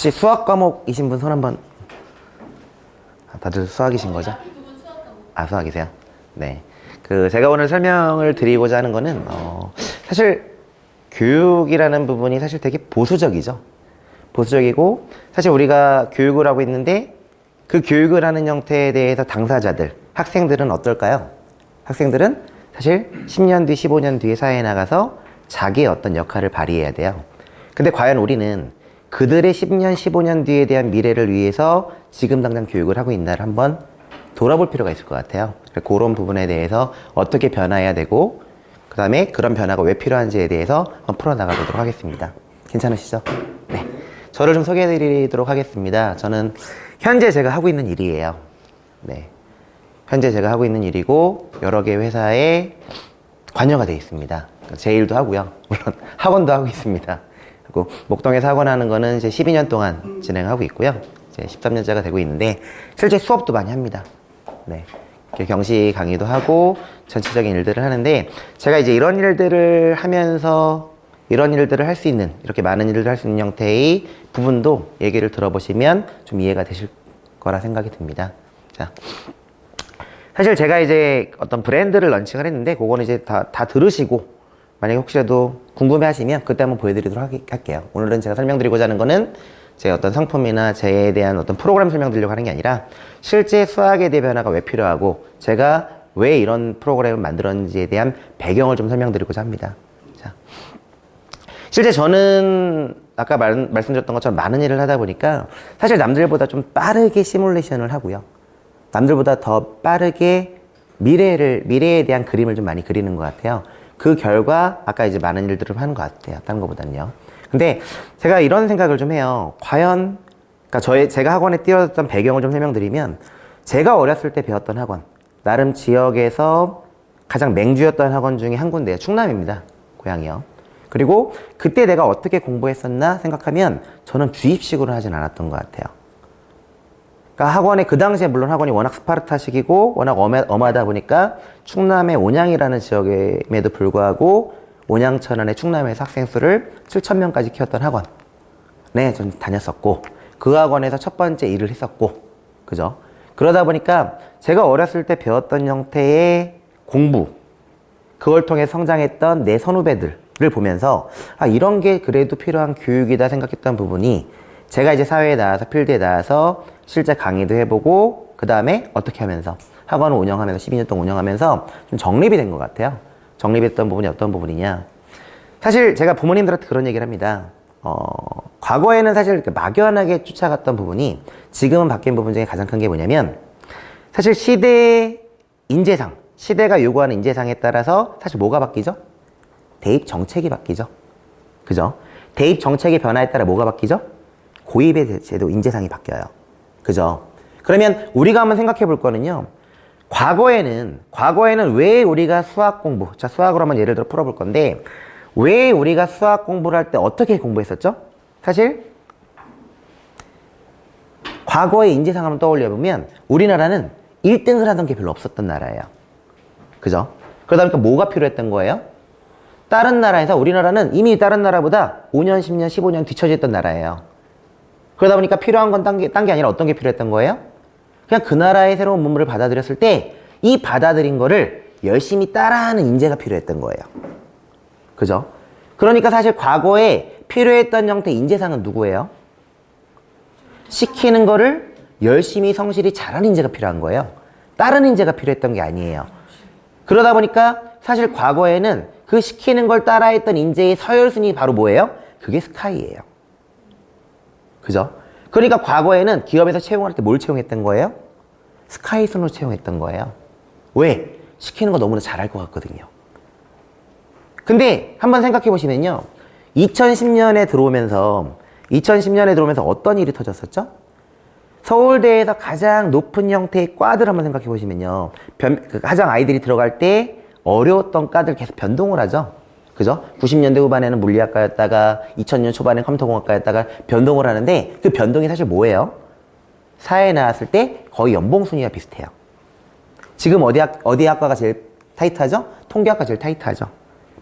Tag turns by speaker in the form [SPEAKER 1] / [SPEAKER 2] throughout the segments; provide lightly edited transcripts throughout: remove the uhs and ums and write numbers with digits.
[SPEAKER 1] 혹시 수학 과목이신 분 손 한번. 다들 수학이신 거죠? 아, 수학이세요? 네. 제가 오늘 설명을 드리고자 하는 거는, 사실, 교육이라는 부분이 사실 되게 보수적이죠. 보수적이고, 사실 우리가 교육을 하고 있는데, 그 교육을 하는 형태에 대해서 당사자들, 학생들은 어떨까요? 학생들은 사실 10년 뒤, 15년 뒤에 사회에 나가서 자기의 어떤 역할을 발휘해야 돼요. 근데 과연 우리는 그들의 10년, 15년 뒤에 대한 미래를 위해서 지금 당장 교육을 하고 있나를 한번 돌아볼 필요가 있을 것 같아요. 그런 부분에 대해서 어떻게 변화해야 되고, 그 다음에 그런 변화가 왜 필요한지에 대해서 한번 풀어나가보도록 하겠습니다. 괜찮으시죠? 네. 저를 좀 소개해 드리도록 하겠습니다. 저는 현재 제가 하고 있는 일이에요. 네. 현재 제가 하고 있는 일이고, 여러 개 회사에 관여가 되어 있습니다. 제 일도 하고요. 물론 학원도 하고 있습니다. 그리고 목동에서 학원 하는 거는 이제 12년 동안 진행하고 있고요. 이제 13년째가 되고 있는데, 실제 수업도 많이 합니다. 네. 이렇게 경시 강의도 하고, 전체적인 일들을 하는데, 제가 이제 이런 일들을 하면서, 이런 일들을 할 수 있는, 이렇게 많은 일들을 할 수 있는 형태의 부분도 얘기를 들어보시면 좀 이해가 되실 거라 생각이 듭니다. 자. 사실 제가 이제 어떤 브랜드를 런칭을 했는데, 그거는 이제 다 들으시고, 만약에 혹시라도 궁금해 하시면 그때 한번 보여드리도록 할게요. 오늘은 제가 설명드리고자 하는 거는 제 어떤 상품이나 제에 대한 어떤 프로그램 설명드리려고 하는 게 아니라 실제 수학에 대한 변화가 왜 필요하고 제가 왜 이런 프로그램을 만들었는지에 대한 배경을 좀 설명드리고자 합니다. 자, 실제 저는 아까 말씀드렸던 것처럼 많은 일을 하다 보니까 사실 남들보다 좀 빠르게 시뮬레이션을 하고요. 남들보다 더 빠르게 미래에 대한 그림을 좀 많이 그리는 것 같아요. 그 결과 아까 이제 많은 일들을 하는 것 같아요. 다른 것보다는요. 근데 제가 이런 생각을 좀 해요. 과연 그러니까 제가 학원에 뛰어들었던 배경을 좀 설명드리면, 제가 어렸을 때 배웠던 학원, 나름 지역에서 가장 맹주였던 학원 중에 한 군데예요. 충남입니다. 고향이요. 그리고 그때 내가 어떻게 공부했었나 생각하면 저는 주입식으로 하진 않았던 것 같아요. 그러니까 학원에, 그 당시에 물론 학원이 워낙 스파르타식이고 워낙 엄하다 보니까 충남의 온양이라는 지역임에도 불구하고 온양천안의 충남에서 학생 수를 7,000명까지 키웠던 학원에 전 다녔었고, 그 학원에서 첫 번째 일을 했었고, 그죠? 그러다 보니까 제가 어렸을 때 배웠던 형태의 공부, 그걸 통해 성장했던 내 선후배들을 보면서 이런 게 그래도 필요한 교육이다 생각했던 부분이, 제가 이제 사회에 나와서 필드에 나와서 실제 강의도 해보고 그 다음에 어떻게 하면서 학원을 운영하면서 12년 동안 운영하면서 좀 정립이 된 것 같아요. 정립했던 부분이 어떤 부분이냐, 사실 제가 부모님들한테 그런 얘기를 합니다. 과거에는 사실 이렇게 막연하게 쫓아갔던 부분이 지금은 바뀐 부분 중에 가장 큰 게 뭐냐면, 사실 시대의 인재상, 시대가 요구하는 인재상에 따라서 사실 뭐가 바뀌죠? 대입 정책이 바뀌죠. 그죠? 대입 정책의 변화에 따라 뭐가 바뀌죠? 고입의 제도, 인재상이 바뀌어요. 그죠? 그러면 우리가 한번 생각해 볼 거는요, 과거에는 왜 우리가 수학 공부, 자, 수학으로 한번 예를 들어 풀어볼 건데, 왜 우리가 수학 공부를 할 때 어떻게 공부했었죠? 사실 과거의 인재상 한번 떠올려 보면 우리나라는 1등을 하던 게 별로 없었던 나라예요. 그죠? 그러다 보니까 뭐가 필요했던 거예요? 다른 나라에서, 우리나라는 이미 다른 나라보다 5년, 10년, 15년 뒤처져 있던 나라예요. 그러다 보니까 필요한 건 딴 게 아니라 어떤 게 필요했던 거예요? 그냥 그 나라의 새로운 문물을 받아들였을 때 이 받아들인 거를 열심히 따라하는 인재가 필요했던 거예요. 그죠? 그러니까 사실 과거에 필요했던 형태의 인재상은 누구예요? 시키는 거를 열심히 성실히 잘하는 인재가 필요한 거예요. 다른 인재가 필요했던 게 아니에요. 그러다 보니까 사실 과거에는 그 시키는 걸 따라했던 인재의 서열순위 바로 뭐예요? 그게 스카이예요. 그죠? 그러니까 과거에는 기업에서 채용할 때 뭘 채용했던 거예요? 스카이 순으로 채용했던 거예요. 왜? 시키는 거 너무나 잘할 것 같거든요. 근데 한번 생각해 보시면요, 2010년에 들어오면서 어떤 일이 터졌었죠? 서울대에서 가장 높은 형태의 과들 한번 생각해 보시면요, 가장 아이들이 들어갈 때 어려웠던 과들 계속 변동을 하죠. 그죠? 90년대 후반에는 물리학과였다가 2000년 초반에 컴퓨터공학과였다가 변동을 하는데, 그 변동이 사실 뭐예요? 사회에 나왔을 때 거의 연봉 순위가 비슷해요. 지금 어디 학과가 제일 타이트하죠? 통계학과 제일 타이트하죠.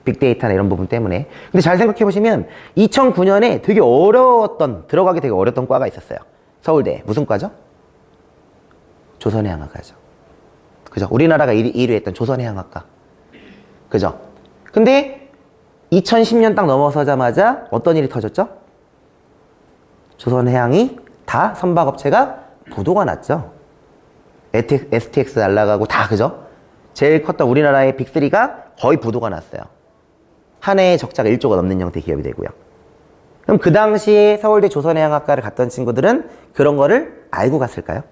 [SPEAKER 1] 빅데이터나 이런 부분 때문에. 근데 잘 생각해 보시면 2009년에 되게 어려웠던, 들어가기 되게 어려웠던 과가 있었어요. 서울대. 무슨 과죠? 조선해양학과죠. 그죠? 우리나라가 1위 했던 조선해양학과. 그죠? 근데 2010년 딱 넘어서자마자 어떤 일이 터졌죠? 조선해양이 다 선박업체가 부도가 났죠. STX 날라가고 다, 그죠? 제일 컸던 우리나라의 빅3가 거의 부도가 났어요. 한 해의 적자가 1조가 넘는 형태의 기업이 되고요. 그럼 그 당시에 서울대 조선해양학과를 갔던 친구들은 그런 거를 알고 갔을까요?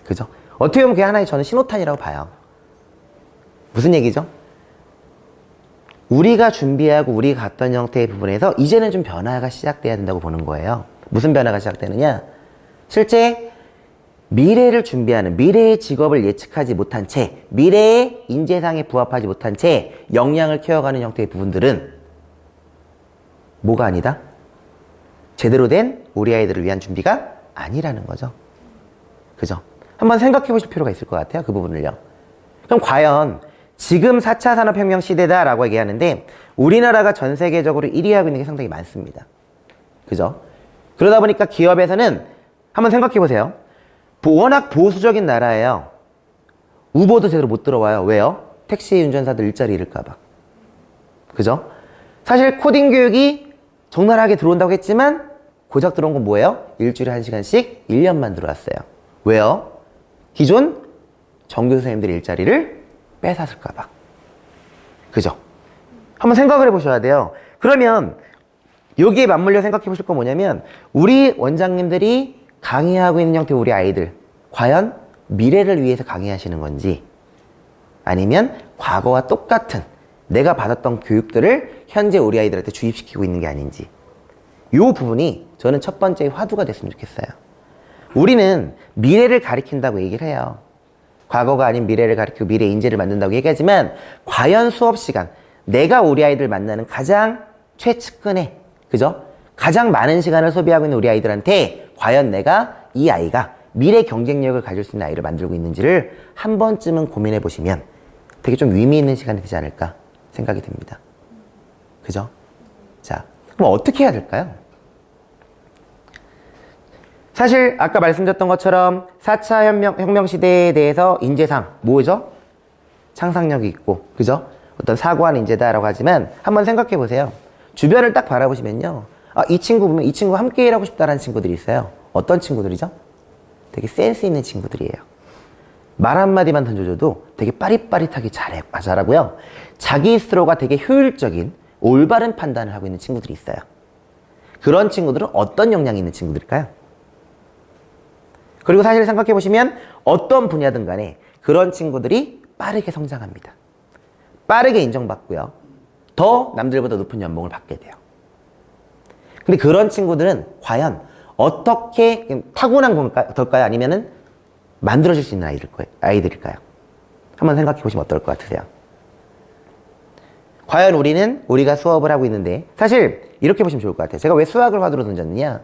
[SPEAKER 1] 그죠? 어떻게 보면 그게 하나의 저는 신호탄이라고 봐요. 무슨 얘기죠? 우리가 준비하고 우리가 갔던 형태의 부분에서 이제는 좀 변화가 시작돼야 된다고 보는 거예요. 무슨 변화가 시작되느냐? 실제 미래를 준비하는, 미래의 직업을 예측하지 못한 채, 미래의 인재상에 부합하지 못한 채 역량을 키워가는 형태의 부분들은 뭐가 아니다? 제대로 된 우리 아이들을 위한 준비가 아니라는 거죠. 그죠? 한번 생각해 보실 필요가 있을 것 같아요. 그 부분을요. 그럼 과연 지금 4차 산업혁명 시대다라고 얘기하는데 우리나라가 전 세계적으로 1위 하고 있는 게 상당히 많습니다. 그죠? 그러다 보니까 기업에서는 한번 생각해 보세요. 워낙 보수적인 나라예요. 우버도 제대로 못 들어와요. 왜요? 택시 운전사들 일자리 잃을까봐. 그죠? 사실 코딩 교육이 적나라하게 들어온다고 했지만 고작 들어온 건 뭐예요? 일주일에 1시간씩 1년만 들어왔어요. 왜요? 기존 정규 선생님들의 일자리를 뺏었을까봐. 그죠? 한번 생각을 해보셔야 돼요. 그러면 여기에 맞물려 생각해 보실 건 뭐냐면 우리 원장님들이 강의하고 있는 형태의 우리 아이들 과연 미래를 위해서 강의하시는 건지 아니면 과거와 똑같은 내가 받았던 교육들을 현재 우리 아이들한테 주입시키고 있는 게 아닌지 이 부분이 저는 첫 번째 화두가 됐으면 좋겠어요. 우리는 미래를 가리킨다고 얘기를 해요. 과거가 아닌 미래를 가리키고 미래 인재를 만든다고 얘기하지만 과연 수업 시간 내가 우리 아이들 만나는 가장 최측근의 그죠? 가장 많은 시간을 소비하고 있는 우리 아이들한테 과연 내가 이 아이가 미래 경쟁력을 가질 수 있는 아이를 만들고 있는지를 한 번쯤은 고민해 보시면 되게 좀 의미 있는 시간이 되지 않을까 생각이 듭니다. 그죠? 자, 그럼 어떻게 해야 될까요? 사실 아까 말씀드렸던 것처럼 4차 혁명 시대에 대해서 인재상 뭐죠? 상상력이 있고 그죠? 어떤 사고한 인재다라고 하지만 한번 생각해 보세요. 주변을 딱 바라보시면요. 아, 이 친구 보면 이 친구와 함께 일하고 싶다라는 친구들이 있어요. 어떤 친구들이죠? 되게 센스 있는 친구들이에요. 말 한마디만 던져줘도 되게 빠릿빠릿하게 잘하고요. 자기 스스로가 되게 효율적인 올바른 판단을 하고 있는 친구들이 있어요. 그런 친구들은 어떤 역량이 있는 친구들일까요? 그리고 사실 생각해 보시면 어떤 분야든 간에 그런 친구들이 빠르게 성장합니다. 빠르게 인정받고요. 더 남들보다 높은 연봉을 받게 돼요. 근데 그런 친구들은 과연 어떻게 타고난 걸까요? 아니면은 만들어질 수 있는 아이들일까요? 한번 생각해 보시면 어떨 것 같으세요? 과연 우리가 수업을 하고 있는데 사실 이렇게 보시면 좋을 것 같아요. 제가 왜 수학을 화두로 던졌느냐?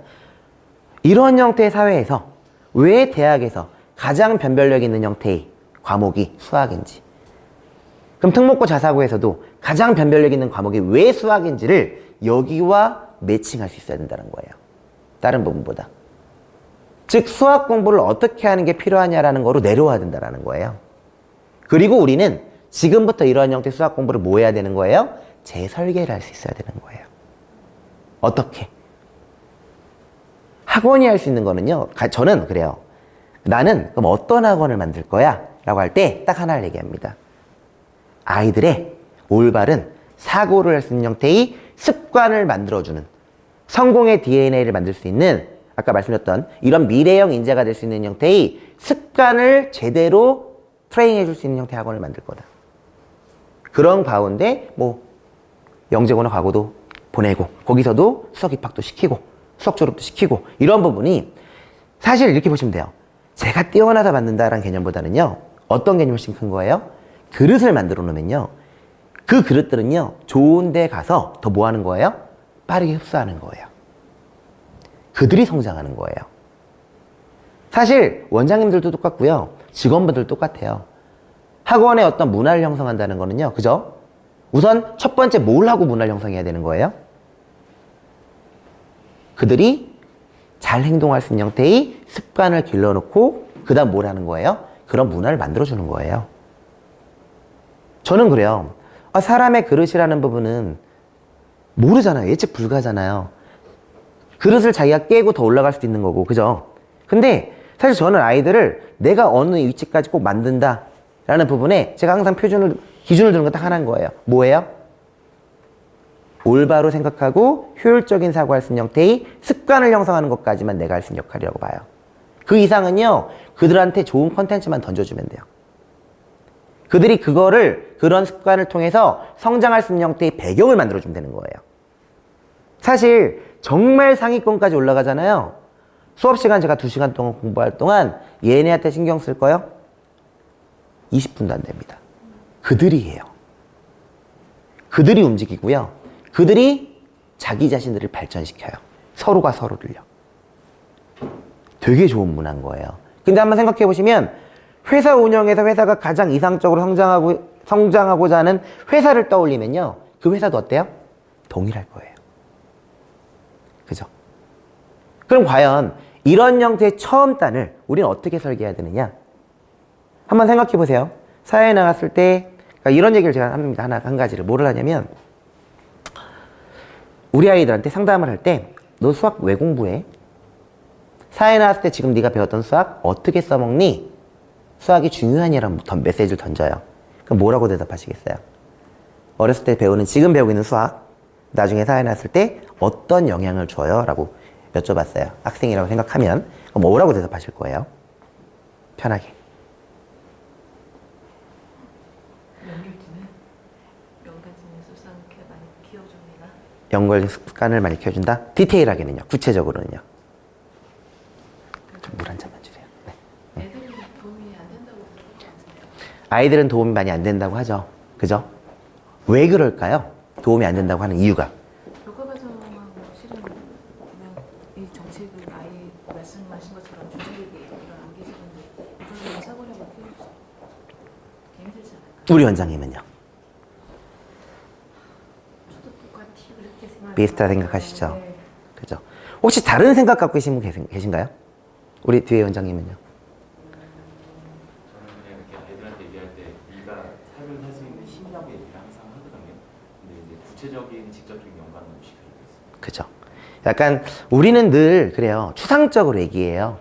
[SPEAKER 1] 이런 형태의 사회에서 왜 대학에서 가장 변별력 있는 형태의 과목이 수학인지 그럼 특목고 자사고에서도 가장 변별력 있는 과목이 왜 수학인지를 여기와 매칭할 수 있어야 된다는 거예요. 다른 부분보다. 즉 수학 공부를 어떻게 하는 게 필요하냐라는 거로 내려와야 된다는 거예요. 그리고 우리는 지금부터 이러한 형태의 수학 공부를 뭐 해야 되는 거예요? 재설계를 할 수 있어야 되는 거예요. 어떻게? 학원이 할 수 있는 거는요. 저는 그래요. 나는 그럼 어떤 학원을 만들 거야? 라고 할 때 딱 하나를 얘기합니다. 아이들의 올바른 사고를 할 수 있는 형태의 습관을 만들어주는 성공의 DNA를 만들 수 있는 아까 말씀드렸던 이런 미래형 인재가 될 수 있는 형태의 습관을 제대로 트레이닝 해줄 수 있는 형태의 학원을 만들 거다. 그런 가운데 뭐 영재고나 과고도 보내고 거기서도 수석 입학도 시키고 수석 졸업도 시키고 이런 부분이 사실 이렇게 보시면 돼요. 제가 뛰어나서 만든다라는 개념보다는요. 어떤 개념이 훨씬 큰 거예요? 그릇을 만들어 놓으면요. 그 그릇들은요. 좋은 데 가서 더 뭐 하는 거예요? 빠르게 흡수하는 거예요. 그들이 성장하는 거예요. 사실 원장님들도 똑같고요. 직원분들도 똑같아요. 학원의 어떤 문화를 형성한다는 거는요. 그죠? 우선 첫 번째 뭘 하고 문화를 형성해야 되는 거예요? 그들이 잘 행동할 수 있는 형태의 습관을 길러놓고 그 다음 뭘 하는 거예요? 그런 문화를 만들어주는 거예요. 저는 그래요. 사람의 그릇이라는 부분은 모르잖아요. 예측 불가잖아요. 그릇을 자기가 깨고 더 올라갈 수도 있는 거고, 그죠? 근데 사실 저는 아이들을 내가 어느 위치까지 꼭 만든다 라는 부분에 제가 항상 기준을 두는 건 딱 하나인 거예요. 뭐예요? 올바로 생각하고 효율적인 사고할 수 있는 형태의 습관을 형성하는 것까지만 내가 할 수 있는 역할이라고 봐요. 그 이상은요, 그들한테 좋은 컨텐츠만 던져주면 돼요. 그들이 그런 습관을 통해서 성장할 수 있는 형태의 배경을 만들어주면 되는 거예요. 사실 정말 상위권까지 올라가잖아요. 수업시간 제가 2시간 동안 공부할 동안 얘네한테 신경 쓸 거요? 20분도 안 됩니다. 그들이 해요. 그들이 움직이고요. 그들이 자기 자신들을 발전시켜요. 서로가 서로를요. 되게 좋은 문화인 거예요. 근데 한번 생각해 보시면 회사 운영에서 회사가 가장 이상적으로 성장하고자 하는 회사를 떠올리면요. 그 회사도 어때요? 동일할 거예요. 그죠? 그럼 과연 이런 형태의 처음 단을 우리는 어떻게 설계해야 되느냐? 한번 생각해 보세요. 사회에 나갔을 때, 그러니까 이런 얘기를 제가 합니다. 한 가지를. 뭐를 하냐면, 우리 아이들한테 상담을 할 때, 너 수학 왜 공부해? 사회에 나왔을 때 지금 네가 배웠던 수학 어떻게 써먹니? 수학이 중요하냐라는 메시지를 던져요. 그럼 뭐라고 대답하시겠어요? 어렸을 때 지금 배우고 있는 수학, 나중에 사회에 나왔을 때 어떤 영향을 줘요? 라고 여쭤봤어요. 학생이라고 생각하면. 그럼 뭐라고 대답하실 거예요? 편하게. 연결 습관을 많이 키워준다? 디테일하게는요? 구체적으로는요? 좀 물 한 잔만 주세요. 네.
[SPEAKER 2] 애들은 도움이 안 된다고 생각하세요?
[SPEAKER 1] 아이들은 도움이 많이 안 된다고 하죠. 그죠? 왜 그럴까요? 도움이 안 된다고 하는 이유가.
[SPEAKER 2] 교과과정하고 실은 그냥 이 정책을 아예 말씀하신 것처럼 주제에 안 계시는데 이걸 사고력을 키우죠. 힘들지 않을까요?
[SPEAKER 1] 우리 원장님은요?
[SPEAKER 2] 저도 똑같이 그렇게 생각해요.
[SPEAKER 1] 비슷하다 생각하시죠?
[SPEAKER 2] 네.
[SPEAKER 1] 그죠? 혹시 다른 생각 갖고 계신 분 계신가요? 우리 뒤에 원장님은요?
[SPEAKER 3] 저는 그냥 이렇게 아이들한테 얘기할 때 네가 삶을 살 수 있는 힘이라고 얘기를 항상 하거든요. 근데 이제 구체적인 직접적인 연관은 없이 그리고 있어요.
[SPEAKER 1] 그죠? 약간 우리는 늘 그래요. 추상적으로 얘기해요.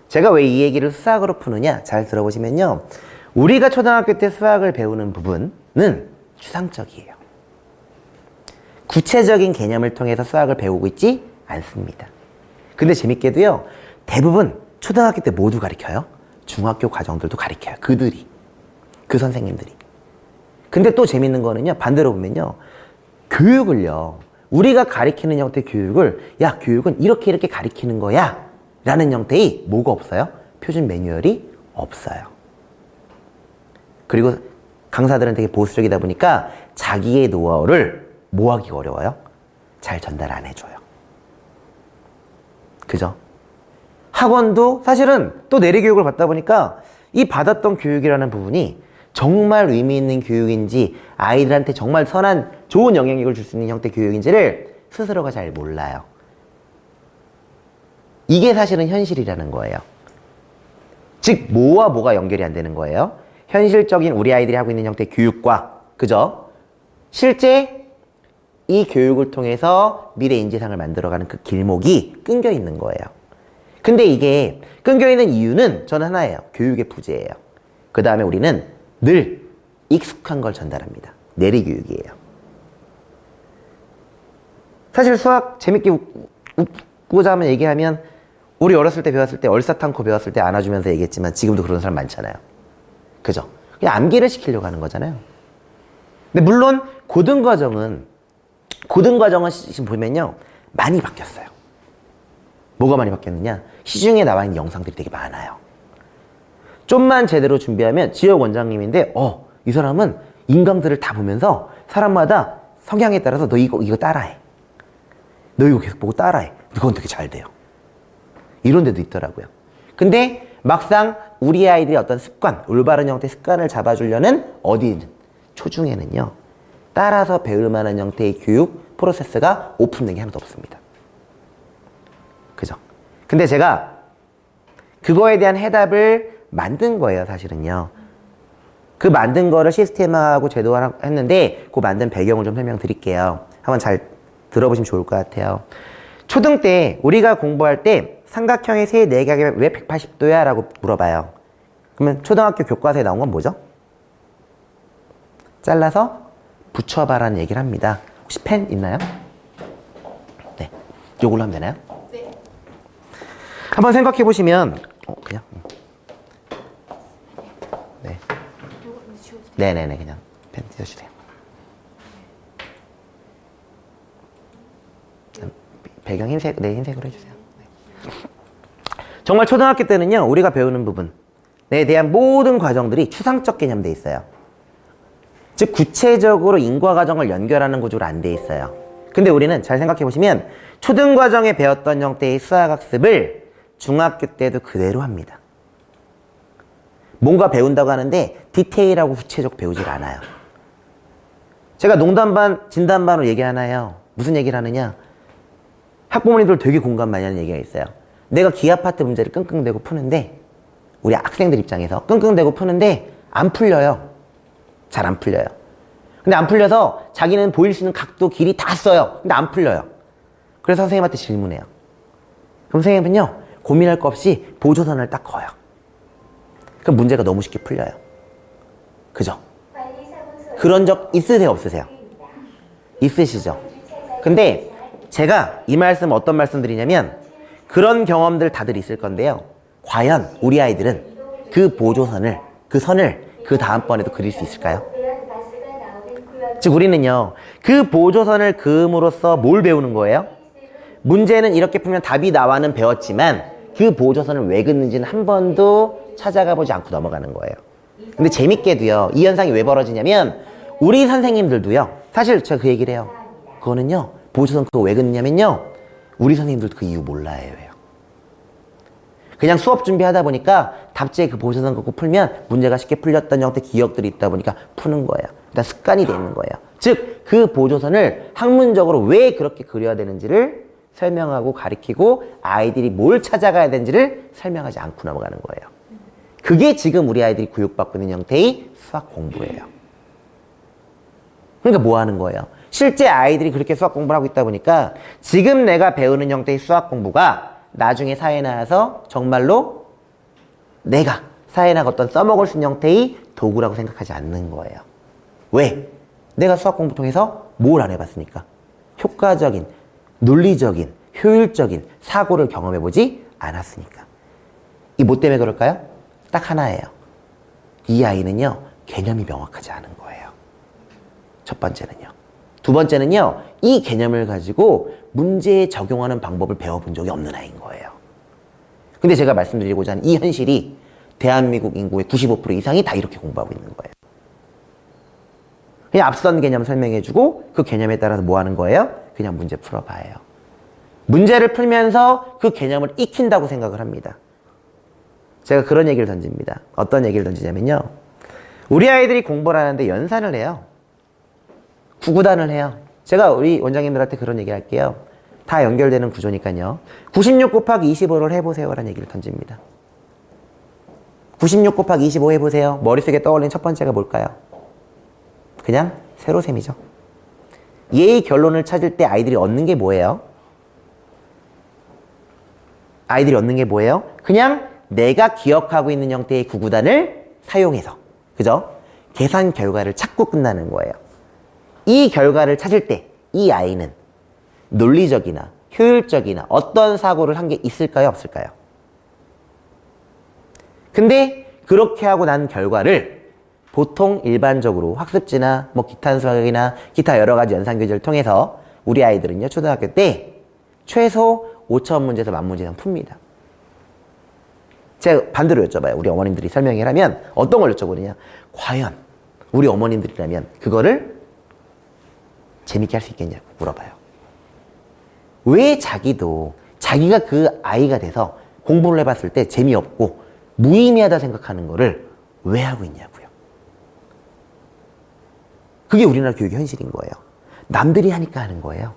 [SPEAKER 1] 제가 왜 이 얘기를 수학으로 푸느냐? 잘 들어보시면요. 우리가 초등학교 때 수학을 배우는 부분은 추상적이에요. 구체적인 개념을 통해서 수학을 배우고 있지 않습니다. 근데 재밌게도요. 대부분 초등학교 때 모두 가르쳐요. 중학교 과정들도 가르쳐요. 그 선생님들이. 근데 또 재밌는 거는요. 반대로 보면요. 교육을요. 우리가 가르치는 형태의 교육을 야, 교육은 이렇게 가르치는 거야 라는 형태의 뭐가 없어요? 표준 매뉴얼이 없어요. 그리고 강사들은 되게 보수적이다 보니까 자기의 노하우를 뭐 하기가 어려워요? 잘 전달 안 해줘요. 그죠? 학원도 사실은 또 내리교육을 받다 보니까 이 받았던 교육이라는 부분이 정말 의미 있는 교육인지 아이들한테 정말 선한 좋은 영향력을 줄 수 있는 형태의 교육인지를 스스로가 잘 몰라요. 이게 사실은 현실이라는 거예요. 즉 뭐와 뭐가 연결이 안 되는 거예요? 현실적인 우리 아이들이 하고 있는 형태의 교육과 그죠? 실제 이 교육을 통해서 미래 인재상을 만들어가는 그 길목이 끊겨 있는 거예요. 근데 이게 끊겨 있는 이유는 저는 하나예요. 교육의 부재예요. 그 다음에 우리는 늘 익숙한 걸 전달합니다. 내리교육이에요. 사실 수학 재밌게 웃고자 하면 얘기하면 우리 어렸을 때 배웠을 때 얼싸탄코 배웠을 때 안아주면서 얘기했지만 지금도 그런 사람 많잖아요. 그죠? 그냥 암기를 시키려고 하는 거잖아요. 근데 물론 고등과정은 지금 보면요 많이 바뀌었어요. 뭐가 많이 바뀌었느냐? 시중에 나와 있는 영상들이 되게 많아요. 좀만 제대로 준비하면 지역 원장님인데 이 사람은 인강들을 다 보면서 사람마다 성향에 따라서 너 이거 따라해. 너 이거 계속 보고 따라해. 그건 되게 잘 돼요. 이런 데도 있더라고요. 근데 막상 우리 아이들이 어떤 습관, 올바른 형태의 습관을 잡아주려는 어디든 초중에는요 따라서 배울 만한 형태의 교육 프로세스가 오픈된 게 하나도 없습니다. 그죠? 근데 제가 그거에 대한 해답을 만든 거예요, 사실은요. 그 만든 거를 시스템화하고 제도화했는데 그 만든 배경을 좀 설명드릴게요. 한번 잘 들어보시면 좋을 것 같아요. 초등 때 우리가 공부할 때 삼각형의 세 내각이 왜 180도야? 라고 물어봐요. 그러면 초등학교 교과서에 나온 건 뭐죠? 잘라서 붙여봐라는 얘기를 합니다. 혹시 펜 있나요? 네. 요걸로 하면 되나요?
[SPEAKER 2] 네.
[SPEAKER 1] 한번 생각해 보시면 그냥 네.
[SPEAKER 2] 이거 지워도
[SPEAKER 1] 네네네 그냥 펜 띄워주세요. 배경 흰색, 네 흰색으로 해주세요. 네. 정말 초등학교 때는요 우리가 배우는 부분에 대한 모든 과정들이 추상적 개념돼 있어요. 즉 구체적으로 인과과정을 연결하는 구조로 안 돼 있어요. 근데 우리는 잘 생각해 보시면 초등과정에 배웠던 형태의 수학학습을 중학교 때도 그대로 합니다. 뭔가 배운다고 하는데 디테일하고 구체적 배우질 않아요. 제가 농담반, 진담반으로 얘기하나요? 무슨 얘기를 하느냐? 학부모님들 되게 공감 많이 하는 얘기가 있어요. 내가 기하 파트 문제를 끙끙대고 푸는데 우리 학생들 입장에서 끙끙대고 푸는데 안 풀려요. 잘 안 풀려요. 근데 안 풀려서 자기는 보일 수 있는 각도, 길이 다 써요. 근데 안 풀려요. 그래서 선생님한테 질문해요. 그럼 선생님은요 고민할 거 없이 보조선을 딱 그어요. 그럼 문제가 너무 쉽게 풀려요. 그죠? 그런 적 있으세요, 없으세요? 있으시죠? 근데 제가 이 말씀 어떤 말씀 드리냐면 그런 경험들 다들 있을 건데요. 과연 우리 아이들은 그 보조선을, 그 선을 그 다음번에도 그릴 수 있을까요? 즉 우리는요 그 보조선을 그음으로써 뭘 배우는 거예요? 문제는 이렇게 풀면 답이 나와는 배웠지만 그 보조선을 왜 긋는지는 한 번도 찾아가 보지 않고 넘어가는 거예요. 근데 재밌게도요 이 현상이 왜 벌어지냐면 우리 선생님들도요 사실 제가 그 얘기를 해요. 그거는요 보조선 그거 왜 긋냐면요 우리 선생님들도 그 이유 몰라요. 그냥 수업 준비하다 보니까 답지에 그 보조선 긋고 풀면 문제가 쉽게 풀렸던 형태 기억들이 있다 보니까 푸는 거예요. 그러니까 습관이 되는 거예요. 즉 그 보조선을 학문적으로 왜 그렇게 그려야 되는지를 설명하고 가르치고 아이들이 뭘 찾아가야 되는지를 설명하지 않고 넘어가는 거예요. 그게 지금 우리 아이들이 교육받고 있는 형태의 수학 공부예요. 그러니까 뭐 하는 거예요? 실제 아이들이 그렇게 수학 공부를 하고 있다 보니까 지금 내가 배우는 형태의 수학 공부가 나중에 사회에 나와서 정말로 내가 사회에 나가 어떤 써먹을 수 있는 형태의 도구라고 생각하지 않는 거예요. 왜? 내가 수학 공부 통해서 뭘 안 해봤으니까. 효과적인, 논리적인, 효율적인 사고를 경험해보지 않았으니까. 이 뭐 때문에 그럴까요? 딱 하나예요. 이 아이는요, 개념이 명확하지 않은 거예요. 첫 번째는요. 두 번째는요, 이 개념을 가지고 문제에 적용하는 방법을 배워본 적이 없는 아이인 거예요. 근데 제가 말씀드리고자 하는 이 현실이 대한민국 인구의 95% 이상이 다 이렇게 공부하고 있는 거예요. 그냥 앞선 개념 설명해주고 그 개념에 따라서 뭐 하는 거예요? 그냥 문제 풀어봐요. 문제를 풀면서 그 개념을 익힌다고 생각을 합니다. 제가 그런 얘기를 던집니다. 어떤 얘기를 던지냐면요. 우리 아이들이 공부를 하는데 연산을 해요. 구구단을 해요. 제가 우리 원장님들한테 그런 얘기 할게요. 다 연결되는 구조니까요. 96 곱하기 25를 해보세요. 라는 얘기를 던집니다. 96 곱하기 25 해보세요. 머릿속에 떠올린 첫 번째가 뭘까요? 그냥 세로셈이죠. 얘의 결론을 찾을 때 아이들이 얻는 게 뭐예요? 아이들이 얻는 게 뭐예요? 그냥 내가 기억하고 있는 형태의 구구단을 사용해서, 그죠? 계산 결과를 찾고 끝나는 거예요. 이 결과를 찾을 때 이 아이는 논리적이나 효율적이나 어떤 사고를 한 게 있을까요? 없을까요? 근데 그렇게 하고 난 결과를 보통 일반적으로 학습지나 뭐 기타 수학이나 기타 여러 가지 연산교재를 통해서 우리 아이들은요 초등학교 때 최소 5,000문제에서 10,000문제 이상 풉니다. 제가 반대로 여쭤봐요. 우리 어머님들이 설명을 하면 어떤 걸 여쭤보느냐. 과연 우리 어머님들이라면 그거를 재밌게 할 수 있겠냐고 물어봐요. 왜 자기도 자기가 그 아이가 돼서 공부를 해봤을 때 재미없고 무의미하다 생각하는 거를 왜 하고 있냐고요. 그게 우리나라 교육의 현실인 거예요. 남들이 하니까 하는 거예요.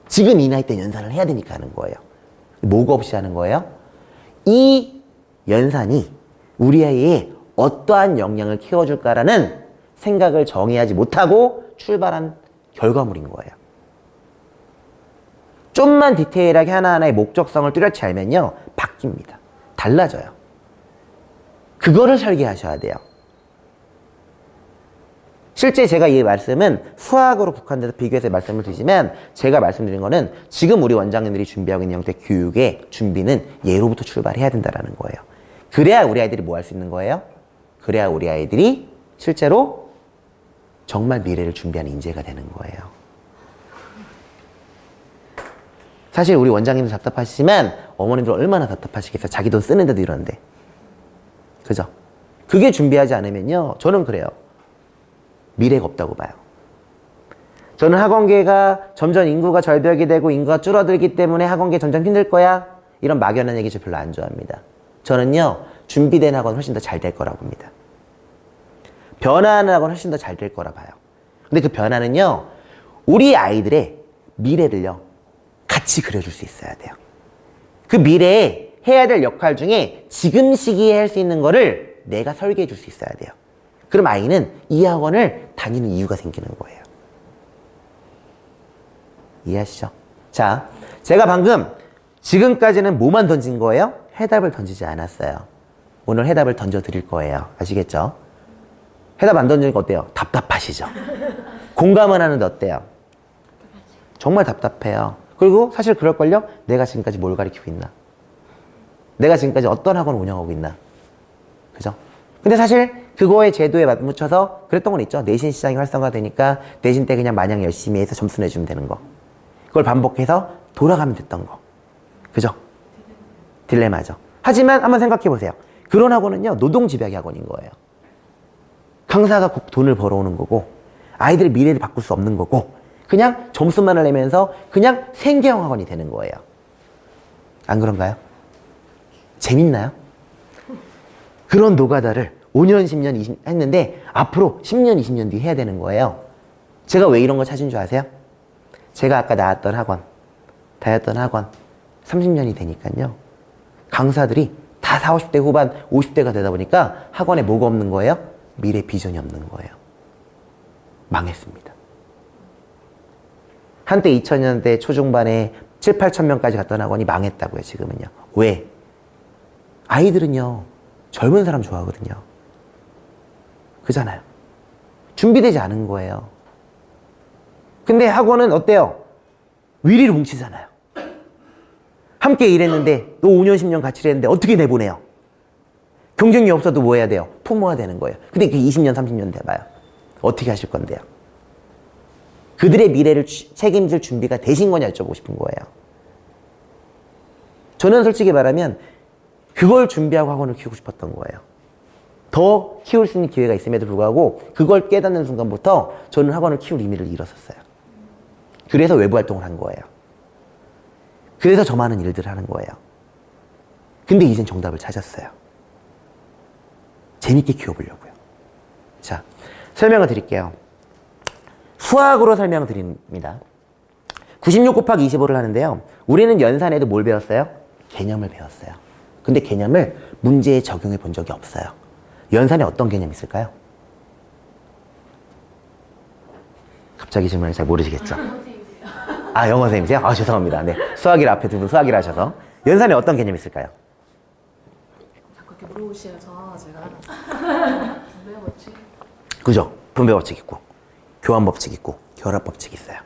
[SPEAKER 1] 지금 이 나이 때 연산을 해야 되니까 하는 거예요. 뭐가 없이 하는 거예요? 이 연산이 우리 아이의 어떠한 역량을 키워줄까라는 생각을 정의하지 못하고 출발한 결과물인 거예요. 좀만 디테일하게 하나하나의 목적성을 뚜렷이 알면요, 바뀝니다. 달라져요. 그거를 설계하셔야 돼요. 실제 제가 이 말씀은 수학으로 국한돼서 비교해서 말씀을 드리지만, 제가 말씀드린 거는 지금 우리 원장님들이 준비하고 있는 형태 교육의 준비는 예로부터 출발해야 된다는 거예요. 그래야 우리 아이들이 뭐 할 수 있는 거예요? 그래야 우리 아이들이 실제로 정말 미래를 준비하는 인재가 되는 거예요. 사실 우리 원장님도 답답하시지만 어머님들 얼마나 답답하시겠어요. 자기 돈 쓰는데도 이러는데. 그죠? 그게 준비하지 않으면요, 저는 그래요. 미래가 없다고 봐요. 저는 학원계가 점점 인구가 절벽이 되고 인구가 줄어들기 때문에 학원계 점점 힘들 거야, 이런 막연한 얘기 저 별로 안 좋아합니다. 저는요, 준비된 학원 훨씬 더 잘 될 거라고 봅니다. 변화하는 학원 훨씬 더 잘 될 거라 봐요. 근데 그 변화는요, 우리 아이들의 미래를요, 같이 그려줄 수 있어야 돼요. 그 미래에 해야 될 역할 중에 지금 시기에 할 수 있는 거를 내가 설계해 줄 수 있어야 돼요. 그럼 아이는 이 학원을 다니는 이유가 생기는 거예요. 이해하시죠? 자, 제가 방금 지금까지는 뭐만 던진 거예요? 해답을 던지지 않았어요. 오늘 해답을 던져 드릴 거예요. 아시겠죠? 해답 안 던지니까 어때요? 답답하시죠? 공감은 하는데 어때요? 정말 답답해요. 그리고 사실 그럴걸요? 내가 지금까지 뭘 가르치고 있나? 내가 지금까지 어떤 학원 운영하고 있나? 그죠? 근데 사실 그거의 제도에 맞붙여서 그랬던 건 있죠. 내신 시장이 활성화되니까 내신 때 그냥 마냥 열심히 해서 점수 내주면 되는 거. 그걸 반복해서 돌아가면 됐던 거. 그죠? 딜레마죠. 하지만 한번 생각해 보세요. 그런 학원은요, 노동집약의 학원인 거예요. 강사가 돈을 벌어오는 거고, 아이들의 미래를 바꿀 수 없는 거고, 그냥 점수만을 내면서 그냥 생계형 학원이 되는 거예요. 안 그런가요? 재밌나요? 그런 노가다를 5년, 10년, 20년 했는데 앞으로 10년, 20년 뒤에 해야 되는 거예요. 제가 왜 이런 거 찾은 줄 아세요? 제가 아까 나왔던 학원, 다녔던 학원 30년이 되니까요, 강사들이 다 40, 50대 후반, 50대가 되다 보니까 학원에 뭐가 없는 거예요? 미래 비전이 없는 거예요. 망했습니다. 한때 2000년대 초중반에 7, 8천 명까지 갔던 학원이 망했다고요, 지금은요. 왜? 아이들은요, 젊은 사람 좋아하거든요. 그잖아요. 준비되지 않은 거예요. 근데 학원은 어때요? 위리로 뭉치잖아요. 함께 일했는데, 너 5년, 10년 같이 일했는데 어떻게 내보내요? 경쟁이 없어도 뭐 해야 돼요? 품어야 되는 거예요. 근데 그게 20년, 30년 돼봐요. 어떻게 하실 건데요? 그들의 미래를 책임질 준비가 되신 거냐 여쭤보고 싶은 거예요. 저는 솔직히 말하면 그걸 준비하고 학원을 키우고 싶었던 거예요. 더 키울 수 있는 기회가 있음에도 불구하고 그걸 깨닫는 순간부터 저는 학원을 키울 의미를 잃었었어요. 그래서 외부 활동을 한 거예요. 그래서 저 많은 일들을 하는 거예요. 근데 이젠 정답을 찾았어요. 재밌게 키워보려고요. 자, 설명을 드릴게요. 수학으로 설명을 드립니다. 96 곱하기 25를 하는데요. 우리는 연산에도 뭘 배웠어요? 개념을 배웠어요. 근데 개념을 문제에 적용해 본 적이 없어요. 연산에 어떤 개념이 있을까요? 갑자기 질문을 잘 모르시겠죠? 아, 영어 선생님이세요? 아, 죄송합니다. 네. 수학일 앞에 두 분 수학일 하셔서. 연산에 어떤 개념이 있을까요?
[SPEAKER 2] 자꾸 이렇게 물어보셔서 제가 분배 법칙.
[SPEAKER 1] 그죠? 분배 법칙 있고, 교환 법칙 있고, 결합 법칙 있어요.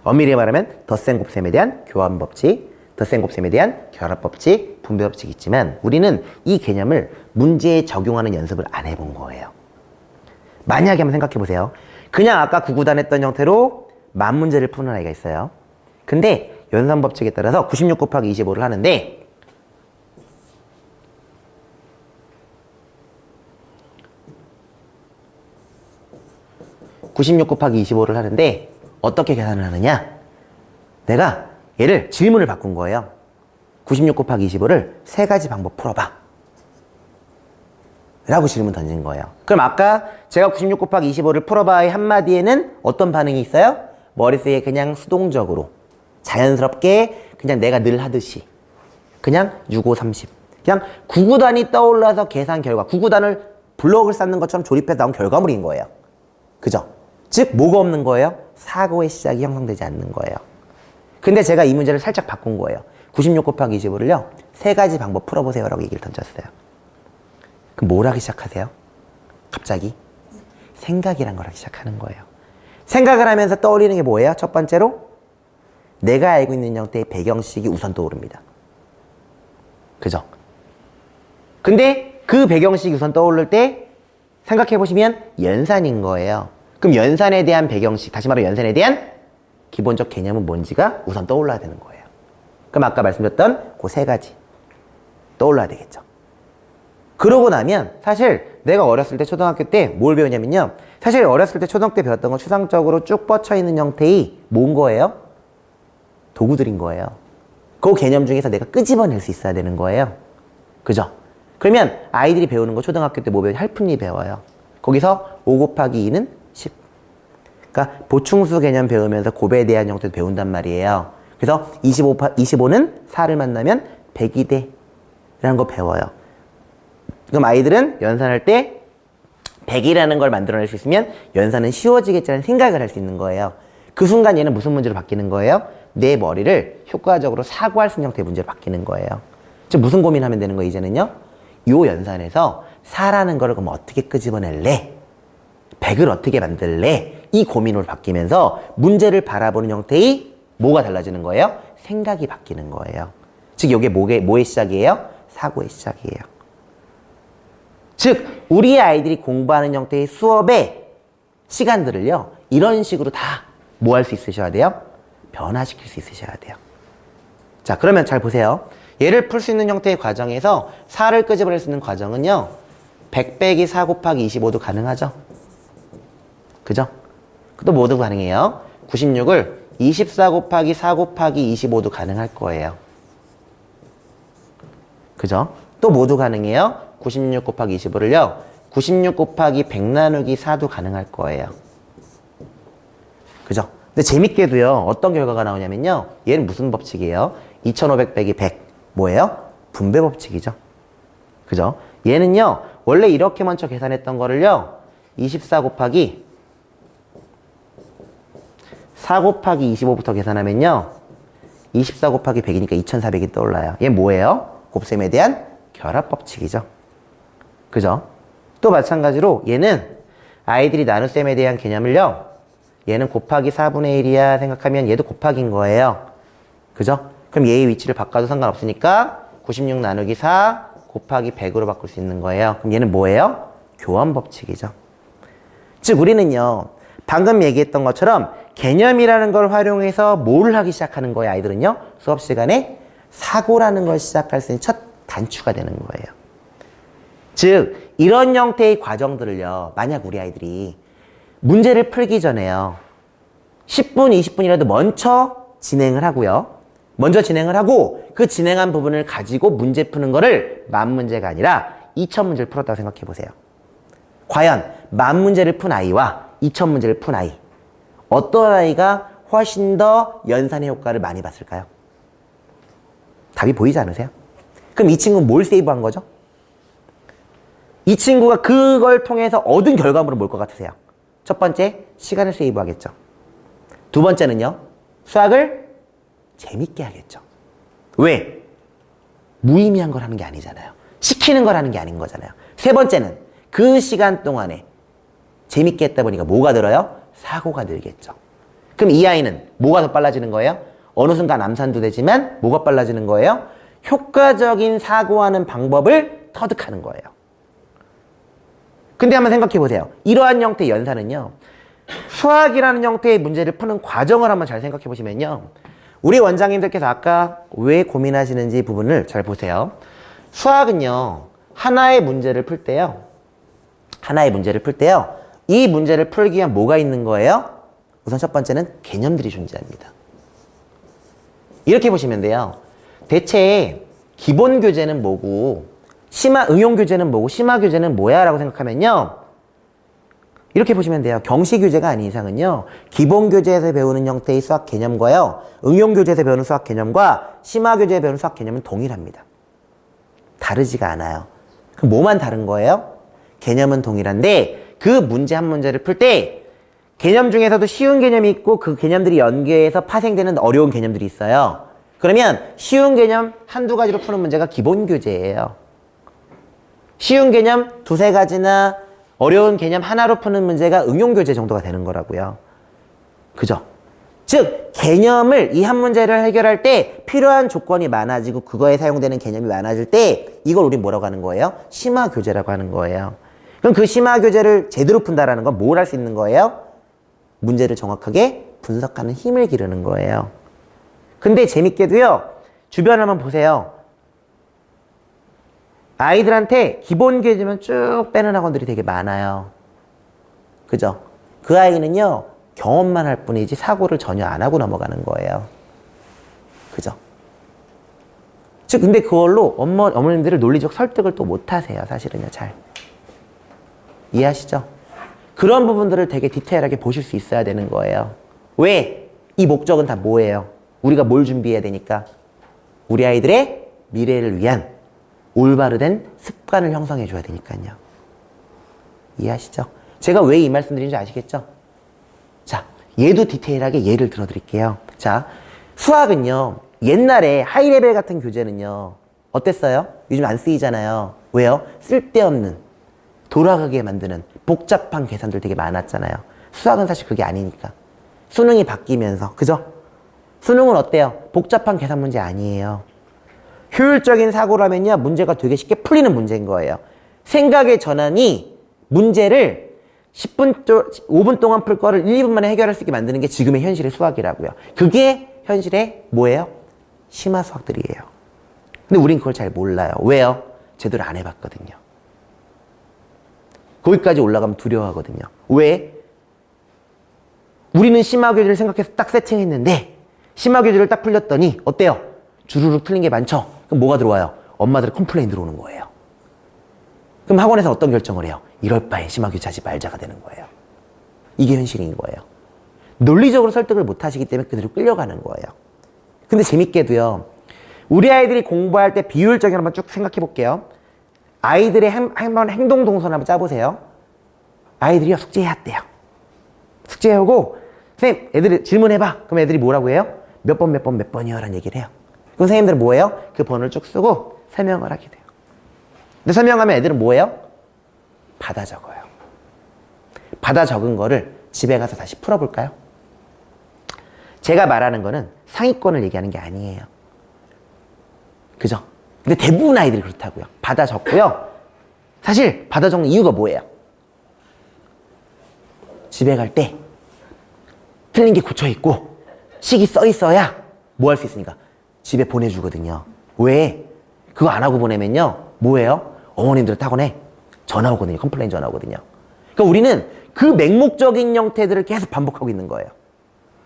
[SPEAKER 1] 엄밀히 말하면 덧셈 곱셈에 대한 교환 법칙, 덧셈 곱셈에 대한 결합 법칙, 분배 법칙이 있지만 우리는 이 개념을 문제에 적용하는 연습을 안 해본 거예요. 만약에 한번 생각해 보세요. 그냥 아까 구구단했던 형태로 만 문제를 푸는 아이가 있어요. 근데 연산 법칙에 따라서 96 곱하기 25를 하는데 어떻게 계산을 하느냐? 내가 얘를 질문을 바꾼 거예요. 96 곱하기 25를 세 가지 방법 풀어봐. 라고 질문 던진 거예요. 그럼 아까 제가 96 곱하기 25를 풀어봐의 한마디에는 어떤 반응이 있어요? 머릿속에 그냥 수동적으로 자연스럽게 그냥 내가 늘 하듯이 그냥 6, 5, 30 그냥 구구단이 떠올라서 계산 결과 구구단을 블럭을 쌓는 것처럼 조립해서 나온 결과물인 거예요. 그죠? 즉 뭐가 없는 거예요? 사고의 시작이 형성되지 않는 거예요. 근데 제가 이 문제를 살짝 바꾼 거예요. 96 곱하기 25를요 3가지 방법 풀어보세요 라고 얘기를 던졌어요. 그럼 뭘 하기 시작하세요? 갑자기 생각이란 걸 하기 시작하는 거예요. 생각을 하면서 떠올리는 게 뭐예요? 첫 번째로 내가 알고 있는 형태의 배경식이 우선 떠오릅니다. 그죠? 근데 그 배경식이 우선 떠오를 때 생각해 보시면 연산인 거예요. 그럼 연산에 대한 배경식, 다시 말해 연산에 대한 기본적 개념은 뭔지가 우선 떠올라야 되는 거예요. 그럼 아까 말씀드렸던 그 3가지 떠올라야 되겠죠. 그러고 나면 사실 내가 어렸을 때 초등학교 때 뭘 배우냐면요. 사실 어렸을 때 초등학교 때 배웠던 건 추상적으로 쭉 뻗쳐 있는 형태의 뭔 거예요? 도구들인 거예요. 그 개념 중에서 내가 끄집어낼 수 있어야 되는 거예요. 그죠? 그러면 아이들이 배우는 거 초등학교 때 뭐 배워요? 할푼리 배워요. 거기서 5 곱하기 2는 10. 그러니까 보충수 개념 배우면서 곱에 대한 형태도 배운단 말이에요. 그래서 25는 4를 만나면 100이 돼. 라는 거 배워요. 그럼 아이들은 연산할 때 100이라는 걸 만들어낼 수 있으면 연산은 쉬워지겠지라는 생각을 할 수 있는 거예요. 그 순간 얘는 무슨 문제로 바뀌는 거예요? 내 머리를 효과적으로 사고할 수 있는 형태의 문제로 바뀌는 거예요. 즉 무슨 고민하면 되는 거예요 이제는요? 요 연산에서 4라는 거를 그럼 어떻게 끄집어낼래? 100을 어떻게 만들래? 이 고민으로 바뀌면서 문제를 바라보는 형태의 뭐가 달라지는 거예요? 생각이 바뀌는 거예요. 즉 이게 뭐의 시작이에요? 사고의 시작이에요. 즉 우리 아이들이 공부하는 형태의 수업의 시간들을요 이런 식으로 다 뭐 할 수 있으셔야 돼요? 변화시킬 수 있으셔야 돼요. 자 그러면 잘 보세요. 얘를 풀 수 있는 형태의 과정에서 4를 끄집어낼 수 있는 과정은요 100 빼기 4 곱하기 25도 가능하죠? 그죠? 또 뭐도 가능해요? 96을 24 곱하기 4 곱하기 25도 가능할 거예요. 그죠? 또 뭐도 가능해요? 96 곱하기 25를요 96 곱하기 100 나누기 4도 가능할 거예요. 그죠? 근데 재밌게도요 어떤 결과가 나오냐면요 얘는 무슨 법칙이에요? 2500 빼기 100 뭐예요? 분배 법칙이죠. 그죠? 얘는요 원래 이렇게 먼저 계산했던 거를요 24 곱하기 4 곱하기 25부터 계산하면요 24 곱하기 100이니까 2400이 떠올라요. 얘 뭐예요? 곱셈에 대한 결합 법칙이죠. 그죠? 또 마찬가지로 얘는 아이들이 나눗셈에 대한 개념을요 얘는 곱하기 4분의 1이야 생각하면 얘도 곱하기인 거예요. 그죠? 그럼 얘의 위치를 바꿔도 상관없으니까 96 나누기 4 곱하기 100으로 바꿀 수 있는 거예요. 그럼 얘는 뭐예요? 교환 법칙이죠. 즉 우리는요 방금 얘기했던 것처럼 개념이라는 걸 활용해서 뭘 하기 시작하는 거예요 아이들은요? 수업 시간에 사고라는 걸 시작할 수 있는 첫 단추가 되는 거예요. 즉 이런 형태의 과정들을요 만약 우리 아이들이 문제를 풀기 전에요 10분, 20분이라도 먼저 진행을 하고요 먼저 진행을 하고 그 진행한 부분을 가지고 문제 푸는 거를 만 문제가 아니라 2000문제를 풀었다고 생각해 보세요. 과연 만 문제를 푼 아이와 2000문제를 푼 아이 어떤 아이가 훨씬 더 연산의 효과를 많이 봤을까요? 답이 보이지 않으세요? 그럼 이 친구는 뭘 세이브한 거죠? 이 친구가 그걸 통해서 얻은 결과물은 뭘 것 같으세요? 첫 번째, 시간을 세이브하겠죠. 두 번째는요, 수학을 재밌게 하겠죠. 왜? 무의미한 걸 하는 게 아니잖아요. 시키는 걸 하는 게 아닌 거잖아요. 세 번째는 그 시간 동안에 재밌게 했다 보니까 뭐가 들어요? 사고가 늘겠죠. 그럼 이 아이는 뭐가 더 빨라지는 거예요? 어느 순간 암산도 되지만 뭐가 빨라지는 거예요? 효과적인 사고하는 방법을 터득하는 거예요. 근데 한번 생각해 보세요. 이러한 형태의 연산은요, 수학이라는 형태의 문제를 푸는 과정을 한번 잘 생각해 보시면요, 우리 원장님들께서 아까 왜 고민하시는지 부분을 잘 보세요. 수학은요, 하나의 문제를 풀 때요, 이 문제를 풀기 위한 뭐가 있는 거예요? 우선 첫 번째는 개념들이 존재합니다. 이렇게 보시면 돼요. 대체 기본 교재는 뭐고 응용교재는 뭐고 심화교재는 뭐야? 라고 생각하면요. 이렇게 보시면 돼요. 경시교재가 아닌 이상은요. 기본교재에서 배우는 형태의 수학 개념과요. 응용교재에서 배우는 수학 개념과 심화교재에서 배우는 수학 개념은 동일합니다. 다르지가 않아요. 그럼 뭐만 다른 거예요? 개념은 동일한데 그 문제 한 문제를 풀 때 개념 중에서도 쉬운 개념이 있고 그 개념들이 연계해서 파생되는 어려운 개념들이 있어요. 그러면 쉬운 개념 한두 가지로 푸는 문제가 기본교재예요. 쉬운 개념 두세 가지나 어려운 개념 하나로 푸는 문제가 응용교재 정도가 되는 거라고요. 그죠? 즉 개념을 이 한 문제를 해결할 때 필요한 조건이 많아지고 그거에 사용되는 개념이 많아질 때 이걸 우리 뭐라고 하는 거예요? 심화교재라고 하는 거예요. 그럼 그 심화교재를 제대로 푼다라는 건 뭘 할 수 있는 거예요? 문제를 정확하게 분석하는 힘을 기르는 거예요. 근데 재밌게도요. 주변을 한번 보세요. 아이들한테 기본 교재만 쭉 빼는 학원들이 되게 많아요. 그죠? 그 아이는요. 경험만 할 뿐이지 사고를 전혀 안 하고 넘어가는 거예요. 그죠? 즉 근데 그걸로 어머님들을 논리적 설득을 또 못 하세요. 사실은요. 잘. 이해하시죠? 그런 부분들을 되게 디테일하게 보실 수 있어야 되는 거예요. 왜? 이 목적은 다 뭐예요? 우리가 뭘 준비해야 되니까? 우리 아이들의 미래를 위한 올바르된 습관을 형성해 줘야 되니까요. 이해하시죠? 제가 왜 이 말씀 드리는지 아시겠죠? 자, 얘도 디테일하게 예를 들어 드릴게요. 자, 수학은요. 옛날에 하이레벨 같은 교재는요. 어땠어요? 요즘 안 쓰이잖아요. 왜요? 쓸데없는 돌아가게 만드는 복잡한 계산들 되게 많았잖아요. 수학은 사실 그게 아니니까. 수능이 바뀌면서, 그죠? 수능은 어때요? 복잡한 계산 문제 아니에요. 효율적인 사고라면요, 문제가 되게 쉽게 풀리는 문제인 거예요. 생각의 전환이 문제를 5분 동안 풀 거를 1, 2분 만에 해결할 수 있게 만드는 게 지금의 현실의 수학이라고요. 그게 현실의 뭐예요? 심화 수학들이에요. 근데 우린 그걸 잘 몰라요. 왜요? 제대로 안 해봤거든요. 거기까지 올라가면 두려워하거든요. 왜? 우리는 심화 교재를 생각해서 딱 세팅했는데 심화 교재를 딱 풀렸더니 어때요? 주르륵 틀린 게 많죠? 그럼 뭐가 들어와요? 엄마들의 컴플레인 들어오는 거예요. 그럼 학원에서 어떤 결정을 해요? 이럴 바엔 심화 교재 하지 말자가 되는 거예요. 이게 현실인 거예요. 논리적으로 설득을 못 하시기 때문에 그대로 끌려가는 거예요. 근데 재밌게도요. 우리 아이들이 공부할 때 비효율적인 한번 쭉 생각해 볼게요. 아이들의 행동 동선 한번 짜보세요. 아이들이요 숙제해야 돼요. 숙제하고 선생님 애들이 질문해봐. 그럼 애들이 뭐라고 해요? 몇 번이요? 라는 얘기를 해요. 그럼 선생님들은 뭐예요? 그 번호를 쭉 쓰고 설명을 하게 돼요. 근데 설명하면 애들은 뭐예요? 받아 적어요. 받아 적은 거를 집에 가서 다시 풀어볼까요? 제가 말하는 거는 상위권을 얘기하는 게 아니에요. 그죠? 근데 대부분 아이들이 그렇다고요. 받아 적고요. 사실 받아 적는 이유가 뭐예요? 집에 갈 때 틀린 게 고쳐 있고 식이 써 있어야 뭐 할 수 있으니까 집에 보내주거든요. 왜? 그거 안 하고 보내면요. 뭐예요? 어머님들 학원에 전화 오거든요. 컴플레인 전화 오거든요. 그러니까 우리는 그 맹목적인 형태들을 계속 반복하고 있는 거예요.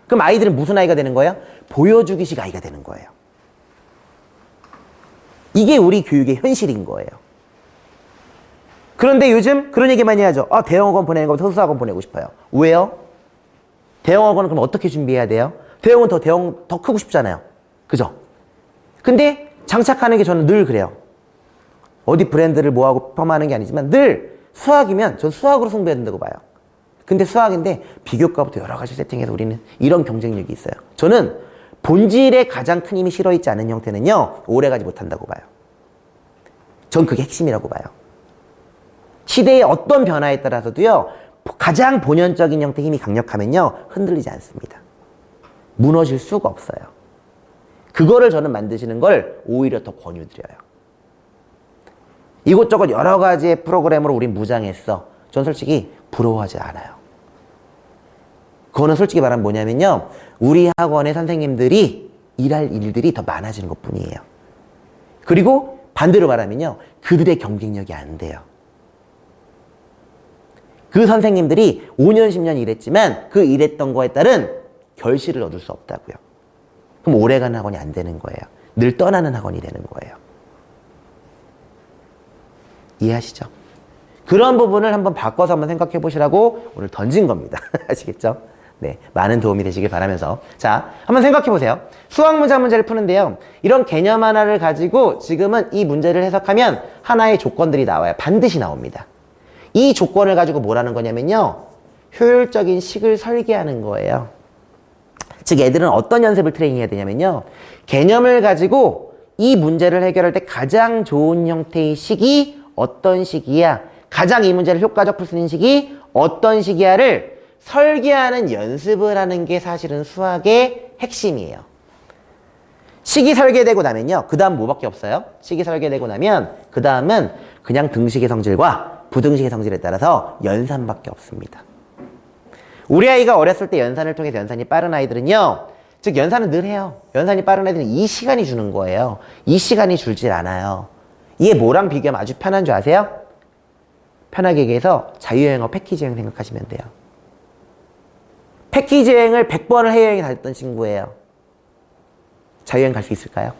[SPEAKER 1] 그럼 아이들은 무슨 아이가 되는 거예요? 보여주기식 아이가 되는 거예요. 이게 우리 교육의 현실인 거예요. 그런데 요즘 그런 얘기 많이 하죠. 대형학원 보내는 것보다 소수학원 보내고 싶어요. 왜요? 대형학원은 그럼 어떻게 준비해야 돼요? 대형은 더 크고 싶잖아요. 그죠? 근데 장착하는 게 저는 늘 그래요. 어디 브랜드를 뭐하고 폄하하는 게 아니지만 늘 수학이면 전 수학으로 승부해야 된다고 봐요. 근데 수학인데 비교과부터 여러 가지 세팅해서 우리는 이런 경쟁력이 있어요. 저는 본질에 가장 큰 힘이 실어있지 않은 형태는요. 오래가지 못한다고 봐요. 전 그게 핵심이라고 봐요. 시대의 어떤 변화에 따라서도요. 가장 본연적인 형태의 힘이 강력하면요. 흔들리지 않습니다. 무너질 수가 없어요. 그거를 저는 만드시는 걸 오히려 더 권유드려요. 이곳저곳 여러 가지의 프로그램으로 우린 무장했어. 전 솔직히 부러워하지 않아요. 그거는 솔직히 말하면 뭐냐면요. 우리 학원의 선생님들이 일할 일들이 더 많아지는 것 뿐이에요. 그리고 반대로 말하면요. 그들의 경쟁력이 안 돼요. 그 선생님들이 5년, 10년 일했지만 그 일했던 거에 따른 결실을 얻을 수 없다고요. 그럼 오래가는 학원이 안 되는 거예요. 늘 떠나는 학원이 되는 거예요. 이해하시죠? 그런 부분을 한번 바꿔서 한번 생각해 보시라고 오늘 던진 겁니다. 아시겠죠? 네, 많은 도움이 되시길 바라면서 자, 한번 생각해 보세요. 수학 문제 한 문제를 푸는데요. 이런 개념 하나를 가지고 지금은 이 문제를 해석하면 하나의 조건들이 나와요. 반드시 나옵니다. 이 조건을 가지고 뭐라는 거냐면요. 효율적인 식을 설계하는 거예요. 즉 애들은 어떤 연습을 트레이닝해야 되냐면요. 개념을 가지고 이 문제를 해결할 때 가장 좋은 형태의 식이 어떤 식이야, 가장 이 문제를 효과적 풀 수 있는 식이 어떤 식이야를 설계하는 연습을 하는 게 사실은 수학의 핵심이에요. 식이 설계되고 나면요. 그 다음 뭐밖에 없어요? 식이 설계되고 나면 그 다음은 그냥 등식의 성질과 부등식의 성질에 따라서 연산밖에 없습니다. 우리 아이가 어렸을 때 연산을 통해서 연산이 빠른 아이들은요. 즉 연산은 늘 해요. 연산이 빠른 아이들은 이 시간이 주는 거예요. 이 시간이 줄질 않아요. 이게 뭐랑 비교하면 아주 편한 줄 아세요? 편하게 얘기해서 자유여행하고 패키지 여행 생각하시면 돼요. 패키지 여행을 100번을 해외여행 다녔던 친구예요. 자유여행 갈 수 있을까요?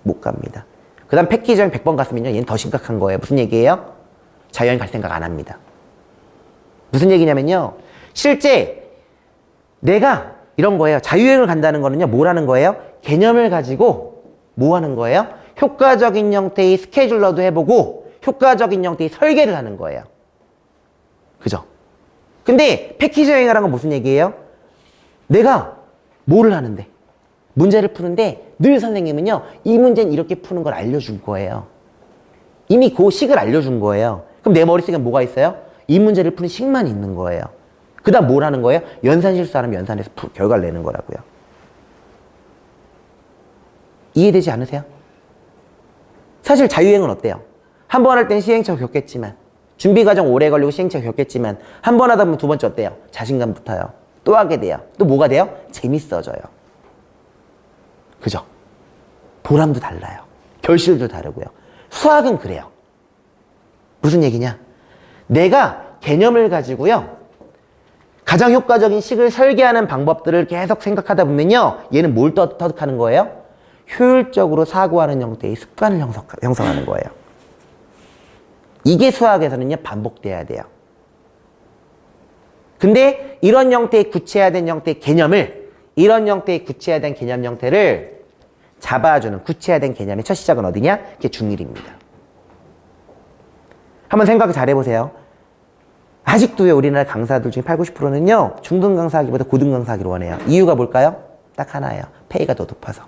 [SPEAKER 1] 못 갑니다. 그 다음 패키지 여행 100번 갔으면요. 얘는 더 심각한 거예요. 무슨 얘기예요? 자유여행 갈 생각 안 합니다. 무슨 얘기냐면요. 실제 내가 이런 거예요. 자유여행을 간다는 거는요. 뭐라는 거예요? 개념을 가지고 뭐 하는 거예요? 효과적인 형태의 스케줄러도 해보고 효과적인 형태의 설계를 하는 거예요. 그죠? 근데 패키지 여행을 하는 건 무슨 얘기예요? 내가 뭐를 하는데 문제를 푸는데 늘 선생님은요. 이 문제는 이렇게 푸는 걸 알려준 거예요. 이미 그 식을 알려준 거예요. 그럼 내 머릿속에 뭐가 있어요? 이 문제를 푸는 식만 있는 거예요. 그 다음 뭘 하는 거예요? 연산 실수하면 연산에서 결과를 내는 거라고요. 이해되지 않으세요? 사실 자유여행은 어때요? 한 번 할 땐 시행착오 겪겠지만 준비 과정 오래 걸리고 시행착오 겪겠지만 한 번 하다 보면 두 번째 어때요? 자신감 붙어요. 또 하게 돼요. 또 뭐가 돼요? 재밌어져요. 그죠? 보람도 달라요. 결실도 다르고요. 수학은 그래요. 무슨 얘기냐? 내가 개념을 가지고요. 가장 효과적인 식을 설계하는 방법들을 계속 생각하다 보면요. 얘는 뭘 터득하는 거예요? 효율적으로 사고하는 형태의 습관을 형성하는 거예요. 이게 수학에서는요. 반복돼야 돼요. 근데 이런 형태의 구체화된 형태의 개념을 이런 형태의 구체화된 개념 형태를 잡아주는 구체화된 개념의 첫 시작은 어디냐? 그게 중1입니다. 한번 생각 잘 해보세요. 아직도요 우리나라 강사들 중에 80, 90%는요 중등 강사하기보다 고등 강사하기를 원해요. 이유가 뭘까요? 딱 하나예요. 페이가 더 높아서.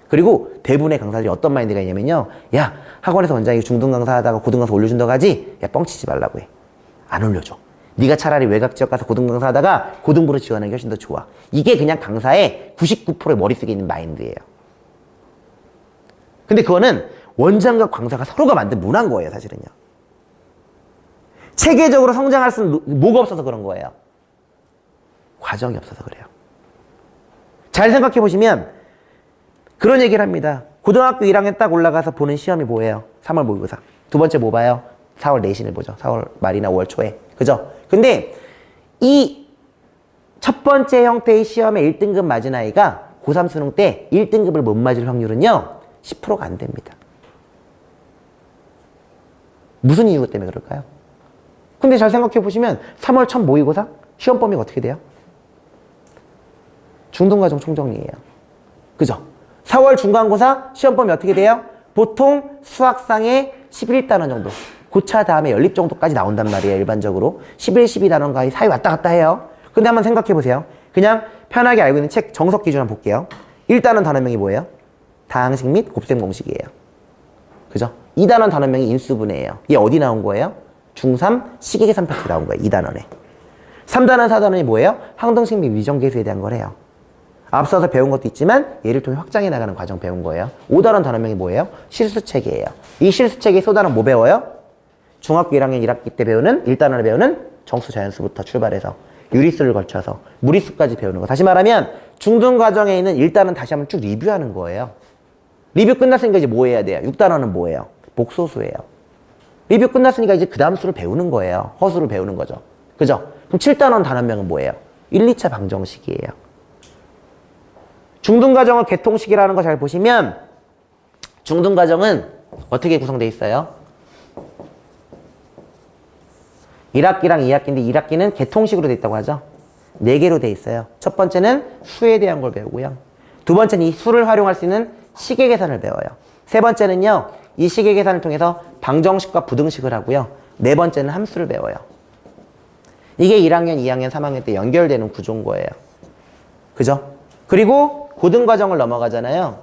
[SPEAKER 1] 그리고 대부분의 강사들이 어떤 마인드가 있냐면요. 야 학원에서 원장이 중등 강사 하다가 고등 강사 올려준다고 하지? 야 뻥치지 말라고 해. 안 올려줘. 네가 차라리 외곽 지역 가서 고등 강사 하다가 고등부로 지원하는 게 훨씬 더 좋아. 이게 그냥 강사의 99%의 머릿속에 있는 마인드예요. 근데 그거는 원장과 강사가 서로가 만든 문화인 거예요. 사실은요. 체계적으로 성장할 수 있는 뭐가 없어서 그런 거예요. 과정이 없어서 그래요. 잘 생각해 보시면 그런 얘기를 합니다. 고등학교 1학년 딱 올라가서 보는 시험이 뭐예요? 3월 모의고사. 두 번째 뭐 봐요? 4월 내신을 보죠. 4월 말이나 5월 초에. 그죠? 근데 이 첫 번째 형태의 시험에 1등급 맞은 아이가 고3 수능 때 1등급을 못 맞을 확률은요. 10%가 안 됩니다. 무슨 이유 때문에 그럴까요? 근데 잘 생각해 보시면 3월 첫 모의고사 시험 범위가 어떻게 돼요? 중등과정 총정리예요. 그죠? 4월 중간고사 시험 범위 어떻게 돼요? 보통 수학상의 11단원 정도. 고차 다음에 연립 정도까지 나온단 말이에요. 일반적으로. 11, 12단원과 사이 왔다 갔다 해요. 근데 한번 생각해 보세요. 그냥 편하게 알고 있는 책 정석 기준 한번 볼게요. 1단원 단원명이 뭐예요? 다항식 및 곱셈 공식이에요. 그죠? 2단원 단원명이 인수분해예요. 얘 어디 나온 거예요? 중3 식이계산 파트 나온 거예요. 2단원에. 3단원, 4단원이 뭐예요? 항등식 및 위정계수에 대한 걸 해요. 앞서서 배운 것도 있지만 얘를 통해 확장해 나가는 과정 배운 거예요. 5단원 단원명이 뭐예요? 실수체계예요. 이 실수체계 소단원 뭐 배워요? 중학교 1학년 1학기 때 배우는 1단원에 배우는 정수 자연수부터 출발해서 유리수를 거쳐서 무리수까지 배우는 거. 다시 말하면 중등 과정에 있는 1단원 다시 한번 쭉 리뷰하는 거예요. 리뷰 끝났으니까 이제 뭐 해야 돼요? 6단원은 뭐예요? 복소수예요. 리뷰 끝났으니까 이제 그 다음 수를 배우는 거예요. 허수를 배우는 거죠. 그죠? 그럼 7단원 단원명은 뭐예요? 1, 2차 방정식이에요. 중등과정을 개통식이라는 거 잘 보시면 중등과정은 어떻게 구성되어 있어요? 1학기랑 2학기인데 1학기는 개통식으로 되어 있다고 하죠. 4개로 되어 있어요. 첫 번째는 수에 대한 걸 배우고요. 두 번째는 이 수를 활용할 수 있는 시계 계산을 배워요. 세 번째는요, 이 시계 계산을 통해서 방정식과 부등식을 하고요. 네 번째는 함수를 배워요. 이게 1학년, 2학년, 3학년 때 연결되는 구조인 거예요. 그죠? 그리고 고등과정을 넘어가잖아요.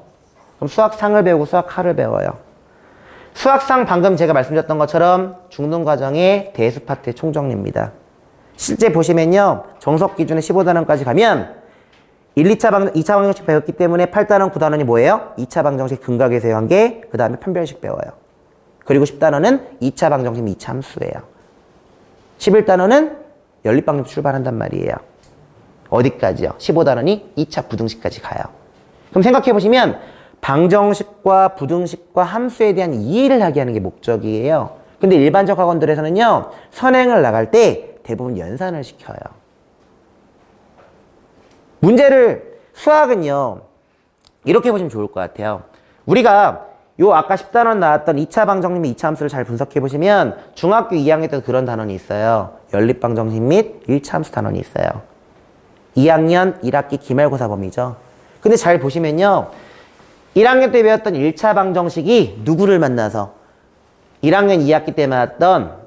[SPEAKER 1] 그럼 수학상을 배우고 수학하를 배워요. 수학상 방금 제가 말씀드렸던 것처럼 중등과정의 대수 파트의 총정리입니다. 실제 보시면요, 정석 기준의 15단원까지 가면 2차 방정식 배웠기 때문에 8단원, 9단원이 뭐예요? 2차 방정식 근각에서 관계, 그 다음에 판별식 배워요. 그리고 10단원은 2차 방정식, 2차 함수예요. 11단원은 연립방정 출발한단 말이에요. 어디까지요? 15단원이 2차 부등식까지 가요. 그럼 생각해보시면 방정식과 부등식과 함수에 대한 이해를 하게 하는 게 목적이에요. 근데 일반적 학원들에서는요, 선행을 나갈 때 대부분 연산을 시켜요. 문제를, 수학은요, 이렇게 보시면 좋을 것 같아요. 우리가 요 아까 10단원 나왔던 2차 방정식, 2차 함수를 잘 생각해 보시면 중학교 2학년 때도 그런 단원이 있어요. 연립방정식 및 1차 함수 단원이 있어요. 2학년 1학기 기말고사 범위죠. 근데 잘 보시면요, 1학년 때 배웠던 1차 방정식이 누구를 만나서 1학년 2학기 때 나왔던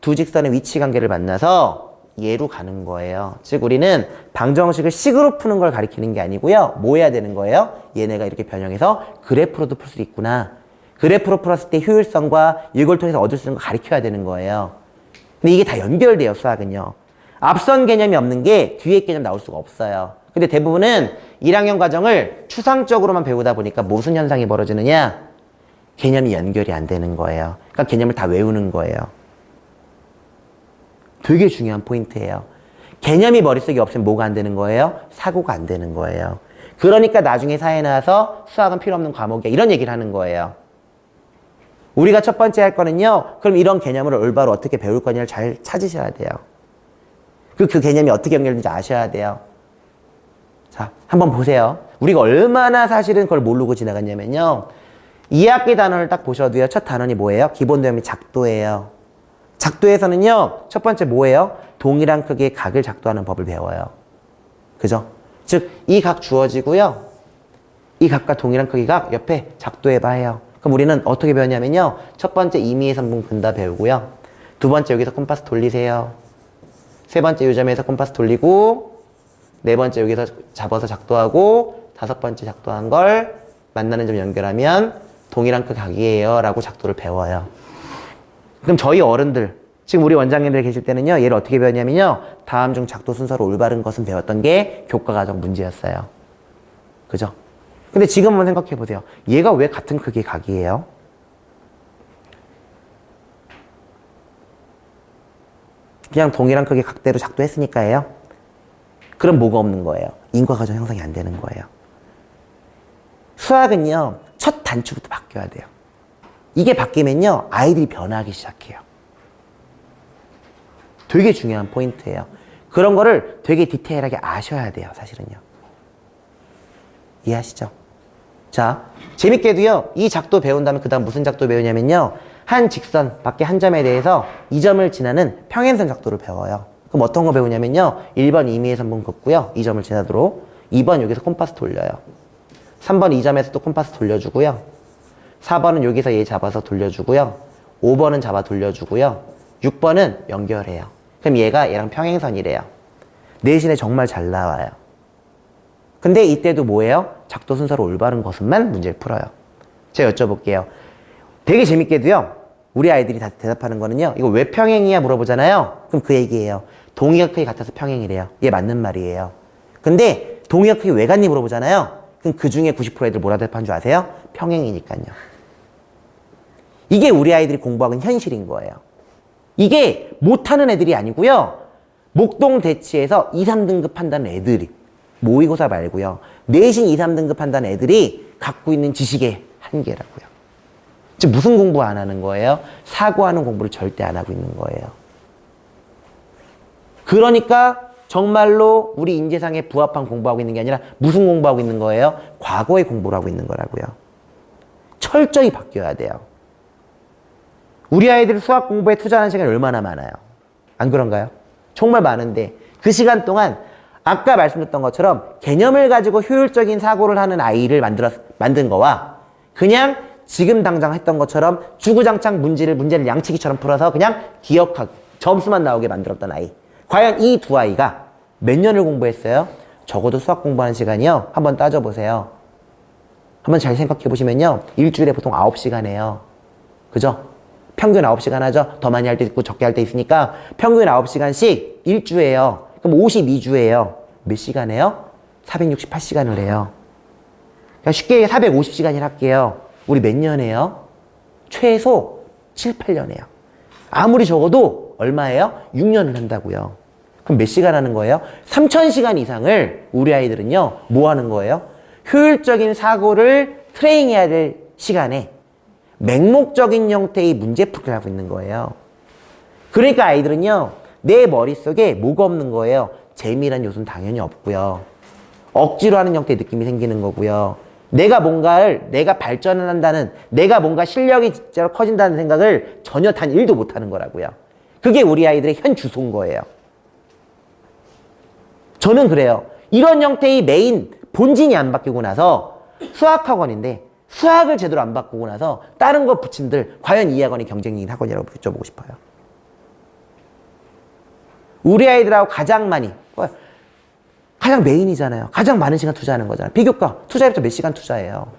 [SPEAKER 1] 두 직선의 위치 관계를 만나서 얘로 가는 거예요. 즉 우리는 방정식을 식으로 푸는 걸 가리키는 게 아니고요. 뭐 해야 되는 거예요? 얘네가 이렇게 변형해서 그래프로도 풀 수 있구나. 그래프로 풀었을 때 효율성과 이걸 통해서 얻을 수 있는 걸 가리켜야 되는 거예요. 근데 이게 다 연결돼요, 수학은요. 앞선 개념이 없는 게 뒤에 개념 나올 수가 없어요. 근데 대부분은 1학년 과정을 추상적으로만 배우다 보니까 무슨 현상이 벌어지느냐? 개념이 연결이 안 되는 거예요. 그러니까 개념을 다 외우는 거예요. 되게 중요한 포인트예요. 개념이 머릿속에 없으면 뭐가 안 되는 거예요? 사고가 안 되는 거예요. 그러니까 나중에 사회에 나와서 수학은 필요 없는 과목이야. 이런 얘기를 하는 거예요. 우리가 첫 번째 할 거는요, 그럼 이런 개념을 올바로 어떻게 배울 거냐를 잘 찾으셔야 돼요. 그 개념이 어떻게 연결되는지 아셔야 돼요. 자, 한번 보세요. 우리가 얼마나 사실은 그걸 모르고 지나갔냐면요, 2학기 단원을 딱 보셔도요, 첫 단원이 뭐예요? 기본 내용이 작도예요. 작도에서는요, 첫 번째 뭐예요? 동일한 크기의 각을 작도하는 법을 배워요. 그죠? 즉, 이 각 주어지고요, 이 각과 동일한 크기 각 옆에 작도해봐 해요. 그럼 우리는 어떻게 배웠냐면요, 첫 번째 임의의 선분 근다 배우고요, 두 번째 여기서 콤파스 돌리세요. 세 번째 요점에서 콤파스 돌리고, 네 번째 여기서 잡아서 작도하고, 다섯 번째 작도한 걸 만나는 점 연결하면 동일한 그 각이에요 라고 작도를 배워요. 그럼 저희 어른들, 지금 우리 원장님들 계실 때는요, 얘를 어떻게 배웠냐면요, 다음 중 작도 순서로 올바른 것은 배웠던 게 교과과정 문제였어요. 그죠? 근데 지금 한번 생각해 보세요. 얘가 왜 같은 크기의 각이에요? 그냥 동일한 크기의 각대로 작도했으니까예요. 그럼 뭐가 없는 거예요? 인과과정 형성이 안 되는 거예요. 수학은요, 첫 단추부터 바뀌어야 돼요. 이게 바뀌면요, 아이들이 변화하기 시작해요. 되게 중요한 포인트예요. 그런 거를 되게 디테일하게 아셔야 돼요, 사실은요. 이해하시죠? 자, 재밌게도요, 이 작도 배운 다음에 그 다음 무슨 작도 배우냐면요, 한 직선 밖에 한 점에 대해서 이 점을 지나는 평행선 작도를 배워요. 그럼 어떤 거 배우냐면요, 1번 임의의 선분 긋고요, 이 점을 지나도록. 2번 여기서 콤파스 돌려요. 3번 이 점에서 또 콤파스 돌려주고요. 4번은 여기서 얘 잡아서 돌려주고요. 5번은 잡아 돌려주고요. 6번은 연결해요. 그럼 얘가 얘랑 평행선이래요. 내신에 정말 잘 나와요. 근데 이때도 뭐예요? 작도 순서로 올바른 것만 문제를 풀어요. 제가 여쭤볼게요. 되게 재밌게도요, 우리 아이들이 다 대답하는 거는요, 이거 왜 평행이야 물어보잖아요. 그럼 그 얘기예요. 동의가 크기 같아서 평행이래요. 얘 맞는 말이에요. 근데 동의가 크기 왜 같니 물어보잖아요. 그럼 그 중에 90% 애들 뭐라 대답하는 줄 아세요? 평행이니까요. 이게 우리 아이들이 공부하는 현실인 거예요. 이게 못하는 애들이 아니고요, 목동 대치에서 2, 3등급 한다는 애들이, 모의고사 말고요, 내신 2, 3등급 한다는 애들이 갖고 있는 지식의 한계라고요. 즉 무슨 공부 안 하는 거예요? 사고하는 공부를 절대 안 하고 있는 거예요. 그러니까 정말로 우리 인재상에 부합한 공부하고 있는 게 아니라 무슨 공부하고 있는 거예요? 과거의 공부를 하고 있는 거라고요. 철저히 바뀌어야 돼요. 우리 아이들 수학 공부에 투자하는 시간이 얼마나 많아요? 안 그런가요? 정말 많은데 그 시간 동안 아까 말씀드렸던 것처럼 개념을 가지고 효율적인 사고를 하는 아이를 만든 거와 그냥 지금 당장 했던 것처럼 주구장창 문제를 양치기처럼 풀어서 그냥 기억하고 점수만 나오게 만들었던 아이. 과연 이 두 아이가 몇 년을 공부했어요? 적어도 수학 공부하는 시간이요. 한번 따져보세요. 한번 잘 생각해 보시면요. 일주일에 보통 9시간이에요. 그죠? 평균 9시간 하죠? 더 많이 할 때 있고 적게 할 때 있으니까 평균 9시간씩 일주예요. 그럼 52주예요. 몇 시간이에요? 468시간을 해요. 그러니까 쉽게 450시간을 할게요. 우리 몇 년이에요? 최소 7, 8년이에요. 아무리 적어도 얼마예요? 6년을 한다고요. 그럼 몇 시간 하는 거예요? 3000시간 이상을 우리 아이들은요. 뭐 하는 거예요? 효율적인 사고를 트레이닝해야 될 시간에 맹목적인 형태의 문제풀이를 하고 있는 거예요. 그러니까 아이들은요. 내 머릿속에 뭐가 없는 거예요? 재미란 요소는 당연히 없고요. 억지로 하는 형태의 느낌이 생기는 거고요. 내가 발전을 한다는, 내가 뭔가 실력이 진짜로 커진다는 생각을 전혀 단 1도 못 하는 거라고요. 그게 우리 아이들의 현 주소인 거예요. 저는 그래요. 이런 형태의 메인 본진이 안 바뀌고 나서 수학학원인데 수학을 제대로 안 바꾸고 나서 다른 거 붙인들 과연 이 학원이 경쟁력인 학원이라고 여쭤보고 싶어요. 우리 아이들하고 가장 메인이잖아요. 가장 많은 시간 투자하는 거잖아요. 비교과 투자해봤자 몇 시간 투자해요.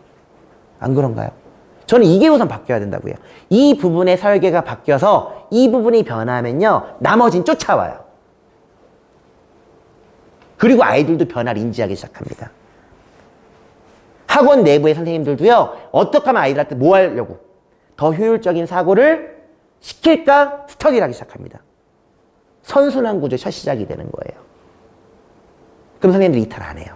[SPEAKER 1] 안 그런가요? 저는 이게 우선 바뀌어야 된다고요. 이 부분의 설계가 바뀌어서 이 부분이 변하면요. 나머진 쫓아와요. 그리고 아이들도 변화를 인지하기 시작합니다. 학원 내부의 선생님들도요. 어떻게 하면 아이들한테 뭐 하려고? 더 효율적인 사고를 시킬까? 스터디를 하기 시작합니다. 선순환 구조의 첫 시작이 되는 거예요. 그럼 선생님들이 이탈 안 해요.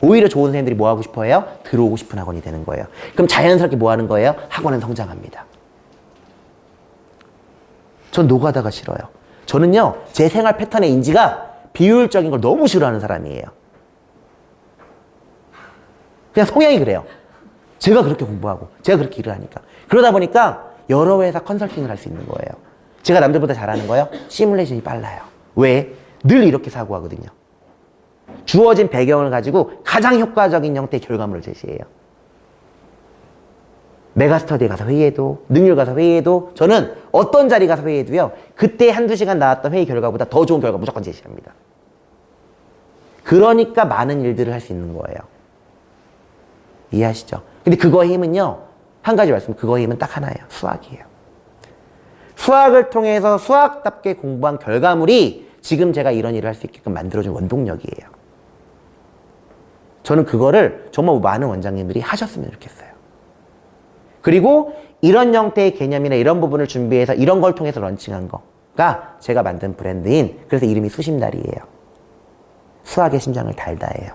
[SPEAKER 1] 오히려 좋은 선생님들이 뭐 하고 싶어 해요? 들어오고 싶은 학원이 되는 거예요. 그럼 자연스럽게 뭐 하는 거예요? 학원은 성장합니다. 전 노가다가 싫어요. 저는요. 제 생활 패턴의 인지가 비효율적인 걸 너무 싫어하는 사람이에요. 그냥 성향이 그래요. 제가 그렇게 공부하고 제가 그렇게 일을 하니까. 그러다 보니까 여러 회사 컨설팅을 할 수 있는 거예요. 제가 남들보다 잘하는 거예요? 시뮬레이션이 빨라요. 왜? 늘 이렇게 사고하거든요. 주어진 배경을 가지고 가장 효과적인 형태의 결과물을 제시해요. 메가스터디에 가서 회의해도 능률 가서 회의해도 저는 어떤 자리 가서 회의해도요. 그때 한두 시간 나왔던 회의 결과보다 더 좋은 결과 무조건 제시합니다. 그러니까 많은 일들을 할 수 있는 거예요. 이해하시죠? 근데 그거의 힘은요. 한 가지 말씀, 그거의 힘은 딱 하나예요. 수학이에요. 수학을 통해서 수학답게 공부한 결과물이 지금 제가 이런 일을 할 수 있게끔 만들어준 원동력이에요. 저는 그거를 정말 많은 원장님들이 하셨으면 좋겠어요. 그리고 이런 형태의 개념이나 이런 부분을 준비해서 이런 걸 통해서 런칭한 거가 제가 만든 브랜드인, 그래서 이름이 수심다리예요. 수학의 심장을 달다예요.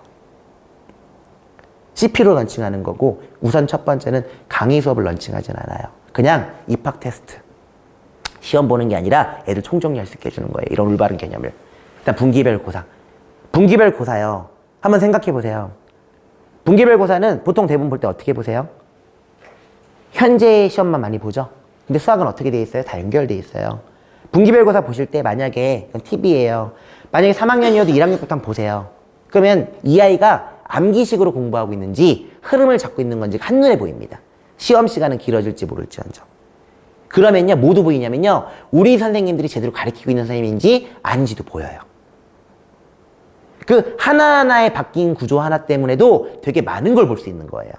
[SPEAKER 1] CP로 런칭하는 거고 우선 첫 번째는 강의 수업을 런칭하진 않아요. 그냥 입학 테스트. 시험 보는 게 아니라 애들 총정리할 수 있게 해주는 거예요. 이런 올바른 개념을. 일단 분기별 고사. 분기별 고사요. 한번 생각해 보세요. 분기별 고사는 보통 대부분 볼 때 어떻게 보세요? 현재 시험만 많이 보죠? 근데 수학은 어떻게 돼 있어요? 다 연결돼 있어요. 분기별 고사 보실 때 만약에, 팁이에요. 만약에 3학년이어도 1학년부터 한번 보세요. 그러면 이 아이가 암기식으로 공부하고 있는지 흐름을 잡고 있는 건지 한눈에 보입니다. 시험 시간은 길어질지 모를지언정. 그러면요, 뭐도 보이냐면요, 우리 선생님들이 제대로 가르치고 있는 선생님인지 아닌지도 보여요. 그 하나하나의 바뀐 구조 하나 때문에도 되게 많은 걸 볼 수 있는 거예요.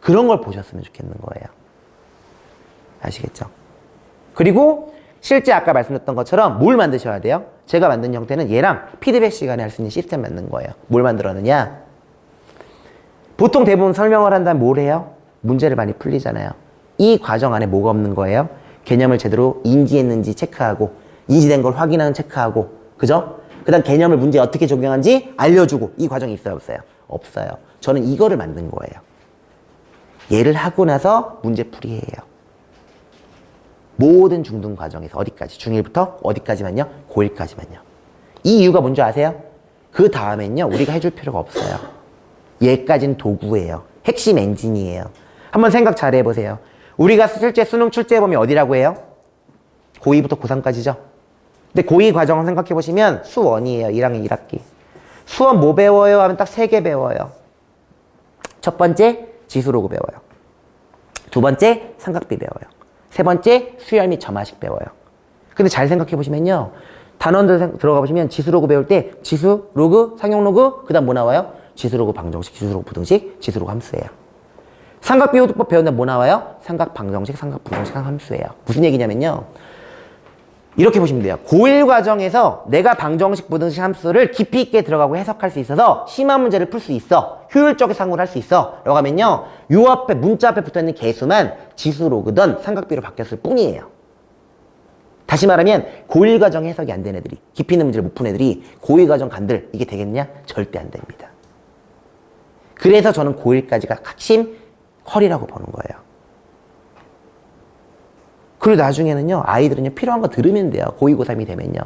[SPEAKER 1] 그런 걸 보셨으면 좋겠는 거예요. 아시겠죠? 그리고 실제 아까 말씀드렸던 것처럼 뭘 만드셔야 돼요? 제가 만든 형태는 얘랑 피드백 시간에 할 수 있는 시스템 만든 거예요. 뭘 만들었느냐? 보통 대부분 설명을 한다면 뭘 해요? 문제를 많이 풀리잖아요. 이 과정 안에 뭐가 없는 거예요? 개념을 제대로 인지했는지 체크하고, 인지된 걸 확인하는 체크하고, 그죠? 그 다음 개념을 문제에 어떻게 적용하는지 알려주고, 이 과정이 있어요, 없어요? 없어요. 저는 이거를 만든 거예요. 얘를 하고 나서 문제풀이해요. 모든 중등 과정에서 어디까지? 중1부터 어디까지만요? 고1까지만요. 이 이유가 뭔지 아세요? 그 다음엔요, 우리가 해줄 필요가 없어요. 얘까지는 도구예요. 핵심 엔진이에요. 한번 생각 잘 해보세요. 우리가 실제 수능 출제해보면 어디라고 해요? 고2부터 고3까지죠. 근데 고2 과정 생각해보시면 수1이에요. 1학년 1학기. 수원 뭐 배워요? 하면 딱 3개 배워요. 첫 번째, 지수로그 배워요. 두 번째, 삼각비 배워요. 세 번째, 수열 및 점화식 배워요. 근데 잘 생각해보시면요. 단원들 들어가 보시면 지수로그 배울 때 지수, 로그, 상용로그, 그 다음 뭐 나와요? 지수로그 방정식, 지수로그 부등식, 지수로그 함수예요. 삼각비호도법 배우는데 뭐 나와요? 삼각 방정식, 삼각 부등식 함수예요. 무슨 얘기냐면요. 이렇게 보시면 돼요. 고1 과정에서 내가 방정식, 부등식 함수를 깊이 있게 들어가고 해석할 수 있어서 심한 문제를 풀 수 있어. 효율적인 상고를 할 수 있어. 라고 하면요. 요 앞에, 문자 앞에 붙어있는 개수만 지수로그든 삼각비로 바뀌었을 뿐이에요. 다시 말하면 고1 과정 해석이 안 된 애들이, 깊이 있는 문제를 못 푼 애들이 고2 과정 간들 이게 되겠냐? 절대 안 됩니다. 그래서 저는 고1까지가 핵심 컬이라고 보는 거예요. 그리고 나중에는요, 아이들은요, 필요한 거 들으면 돼요. 고2, 고3이 되면요.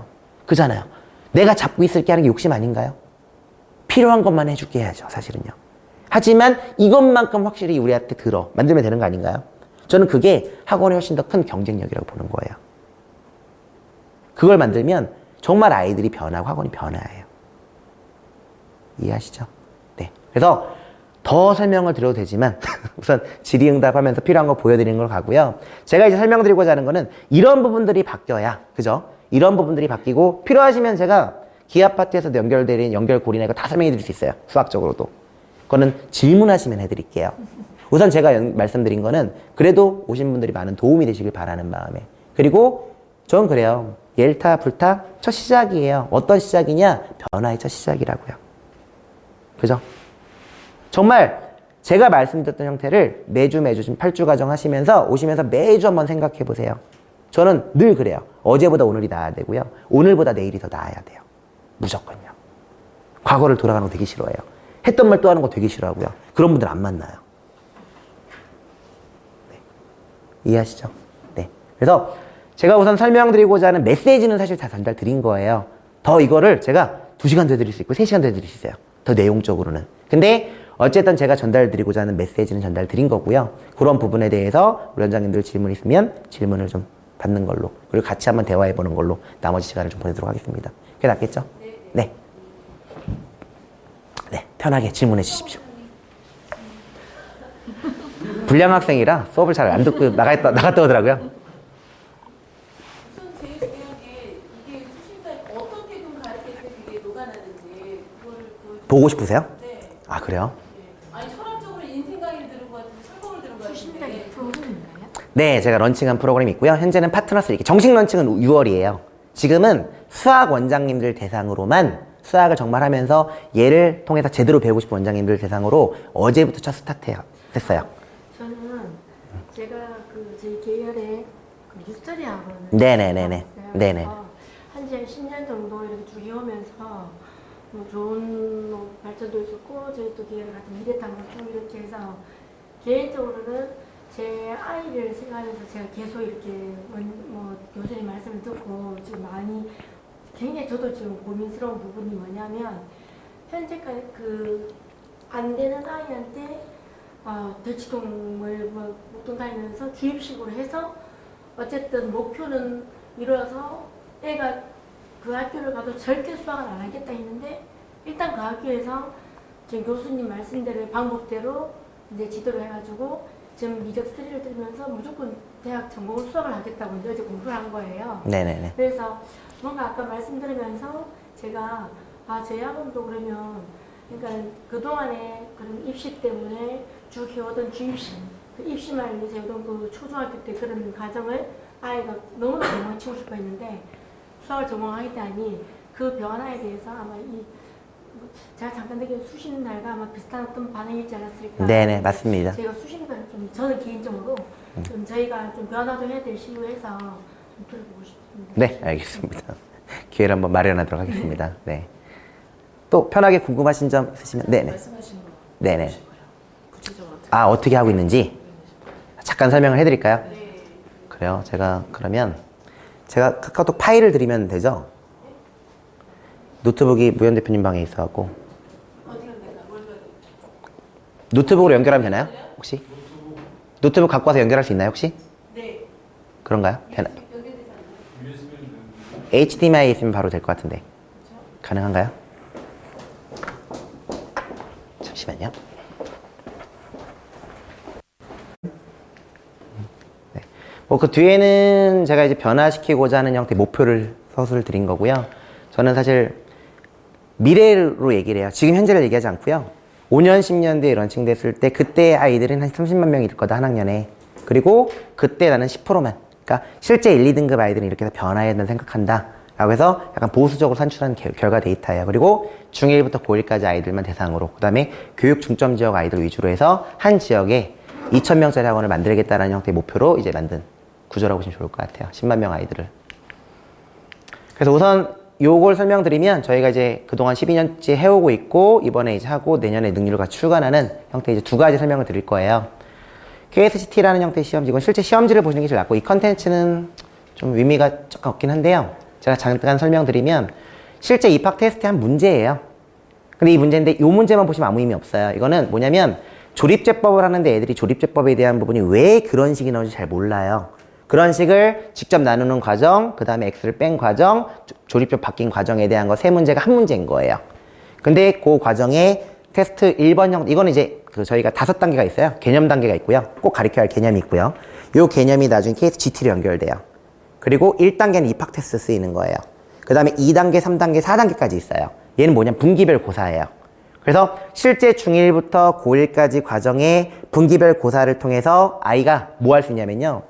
[SPEAKER 1] 그잖아요. 내가 잡고 있을게 하는 게 욕심 아닌가요? 필요한 것만 해줄게 해야죠, 사실은요. 하지만 이것만큼 확실히 우리한테 들어. 만들면 되는 거 아닌가요? 저는 그게 학원의 훨씬 더 큰 경쟁력이라고 보는 거예요. 그걸 만들면 정말 아이들이 변하고 학원이 변화해요. 이해하시죠? 네. 그래서 더 설명을 드려도 되지만 우선 질의응답하면서 필요한 거 보여드리는 걸 가고요. 제가 이제 설명드리고자 하는 거는 이런 부분들이 바뀌어야, 그죠? 이런 부분들이 바뀌고 필요하시면 제가 기아파트에서 연결되는 연결고리나 이거 다 설명해 드릴 수 있어요. 수학적으로도. 그거는 질문하시면 해드릴게요. 우선 제가 말씀드린 거는 그래도 오신 분들이 많은 도움이 되시길 바라는 마음에. 그리고 전 그래요. 옐타, 불타 첫 시작이에요. 어떤 시작이냐? 변화의 첫 시작이라고요. 그죠? 정말 제가 말씀드렸던 형태를 매주 지금 8주 과정 하시면서 오시면서 매주 한번 생각해 보세요. 저는 늘 그래요. 어제보다 오늘이 나아야 되고요. 오늘보다 내일이 더 나아야 돼요. 무조건요. 과거를 돌아가는 거 되게 싫어해요. 했던 말 또 하는 거 되게 싫어하고요. 그런 분들 안 만나요. 네. 이해하시죠? 네. 그래서 제가 우선 설명드리고자 하는 메시지는 사실 다 전달 드린 거예요. 더 이거를 제가 2시간 더 드릴 수 있고 3시간 더 드릴 수 있어요. 더 내용적으로는. 근데 어쨌든 제가 전달드리고자 하는 메시지는 전달드린 거고요. 그런 부분에 대해서 우리 원장님들 질문 있으면 질문을 좀 받는 걸로, 그리고 같이 한번 대화해보는 걸로 나머지 시간을 좀 보내도록 하겠습니다. 그게 낫겠죠? 네. 네, 편하게 질문해 주십시오. 불량 학생이라 수업을 잘 안 듣고 나갔다 오더라고요.
[SPEAKER 2] 우선 제일 중요한 게 이게 수신사에 어떻게 좀 가르칠 때 그게 녹아나는지 그거를
[SPEAKER 1] 보고 싶으세요?
[SPEAKER 2] 네.
[SPEAKER 1] 아, 그래요?
[SPEAKER 2] 아니 철학적으로 인생 강의를 들은 것 같은데 철학을 들은 것 같은데
[SPEAKER 4] 수신사에 프로그램인가요?
[SPEAKER 1] 네, 제가 런칭한 프로그램이 있고요. 현재는 파트너스 이렇게 정식 런칭은 6월이에요. 지금은 수학 원장님들 대상으로만 수학을 정말 하면서 얘를 통해서 제대로 배우고 싶은 원장님들 대상으로 어제부터 첫 스타트해요. 됐어요.
[SPEAKER 4] 저는 제가 그 저희 계열의 그 뉴스터디 학원을
[SPEAKER 1] 네네네네.
[SPEAKER 4] 다녔어요.
[SPEAKER 1] 네네.
[SPEAKER 4] 그래서 한지 한 10년 정도 이렇게 쭉 해오면서 뭐 좋은 뭐 발전도 있었고 저희 또 계열 같은 미래탐구 쭉 이렇게 해서 개인적으로는 제 아이를 생각하면서 제가 계속 이렇게 뭐 교수님 말씀을 듣고 지금 많이 굉장히 저도 지금 고민스러운 부분이 뭐냐면 현재까지 그 안 되는 아이한테 대치동을 뭐 목동 다니면서 주입식으로 해서 어쨌든 목표는 이루어서 애가 그 학교를 가도 절대 수학을 안 하겠다 했는데 일단 그 학교에서 지금 교수님 말씀대로 방법대로 이제 지도를 해가지고 지금 미적 3를 들으면서 무조건 대학 전공을 수학을 하겠다고 이제 어제 공부를 한 거예요.
[SPEAKER 1] 네네네.
[SPEAKER 4] 그래서 뭔가 아까 말씀드리면서 제가 저희 학원도 그러면 그러니까 그동안에 그런 입시 때문에 쭉 해오던 주입시 그 입시만 위해서 해오던 그 초등학교 때 그런 과정을 아이가 너무나 도망치고 싶어 했는데 수학을 전공하겠다니 그 변화에 대해서 아마 제가 잠깐 느낀 수신날과 아마 비슷한 어떤 반응이 있지 않았을까.
[SPEAKER 1] 네네, 맞습니다.
[SPEAKER 4] 제가 수신날을 좀 저는 개인적으로 좀 저희가 좀 변화도 해야 될 시기해서 좀 들어보고 싶습니다.
[SPEAKER 1] 네, 알겠습니다. 기회를 한번 마련하도록 하겠습니다. 네. 또 편하게 궁금하신 점 있으시면, 네네.
[SPEAKER 2] 말씀하신 거
[SPEAKER 1] 네네.
[SPEAKER 2] 구체적으로 어떻게
[SPEAKER 1] 아, 어떻게 하고 있는지 잠깐 설명을 해드릴까요?
[SPEAKER 2] 네.
[SPEAKER 1] 그래요. 제가 그러면 제가 카카오톡 파일을 드리면 되죠? 노트북이 무현 대표님 방에 있어갖고
[SPEAKER 2] 어디가 내가 뭘 봐야 돼?
[SPEAKER 1] 노트북으로 연결하면 되나요? 혹시? 노트북 갖고 와서 연결할 수 있나요, 혹시?
[SPEAKER 2] 네.
[SPEAKER 1] 그런가요? 되나?
[SPEAKER 2] 연결되지 않나요?
[SPEAKER 1] HDMI 있으면 바로 될 것 같은데.
[SPEAKER 2] 그렇죠?
[SPEAKER 1] 가능한가요? 잠시만요. 네. 뭐 그 뒤에는 제가 이제 변화시키고자 하는 형태의 목표를 서술을 드린 거고요. 저는 사실 미래로 얘기를 해요. 지금 현재를 얘기하지 않고요. 5년, 10년 뒤에 런칭됐을 때 그때 아이들은 한 30만 명이 될 거다, 한 학년에. 그리고 그때 나는 10%만. 그러니까 실제 1, 2등급 아이들은 이렇게 해서 변화해야 된다 생각한다. 라고 해서 약간 보수적으로 산출한 결과 데이터예요. 그리고 중1부터 고1까지 아이들만 대상으로, 그 다음에 교육 중점 지역 아이들 위주로 해서 한 지역에 2,000명짜리 학원을 만들겠다라는 형태의 목표로 이제 만든 구조라고 보시면 좋을 것 같아요. 10만 명 아이들을. 그래서 우선 요걸 설명드리면 저희가 이제 그동안 12년째 해오고 있고 이번에 이제 하고 내년에 능률을 같이 출간하는 형태의 이제 두 가지 설명을 드릴 거예요. KSCT라는 형태의 시험지, 이건 실제 시험지를 보시는 게 제일 낫고 이 컨텐츠는 좀 의미가 조금 없긴 한데요. 제가 잠깐 설명드리면 실제 입학 테스트의 한 문제예요. 근데 이 문제인데 이 문제만 보시면 아무 의미 없어요. 이거는 뭐냐면 조립제법을 하는데 애들이 조립제법에 대한 부분이 왜 그런 식이 나오는지 잘 몰라요. 그런 식을 직접 나누는 과정, 그 다음에 X를 뺀 과정, 조립법 바뀐 과정에 대한 거 세 문제가 한 문제인 거예요. 근데 그 과정에 테스트 1번형, 이거는 이제 저희가 5단계가 있어요. 개념 단계가 있고요. 꼭 가르쳐야 할 개념이 있고요. 요 개념이 나중에 KSGT로 연결돼요. 그리고 1단계는 입학 테스트 쓰이는 거예요. 그 다음에 2단계, 3단계, 4단계까지 있어요. 얘는 뭐냐면 분기별 고사예요. 그래서 실제 중1부터 고1까지 과정의 분기별 고사를 통해서 아이가 뭐 할 수 있냐면요.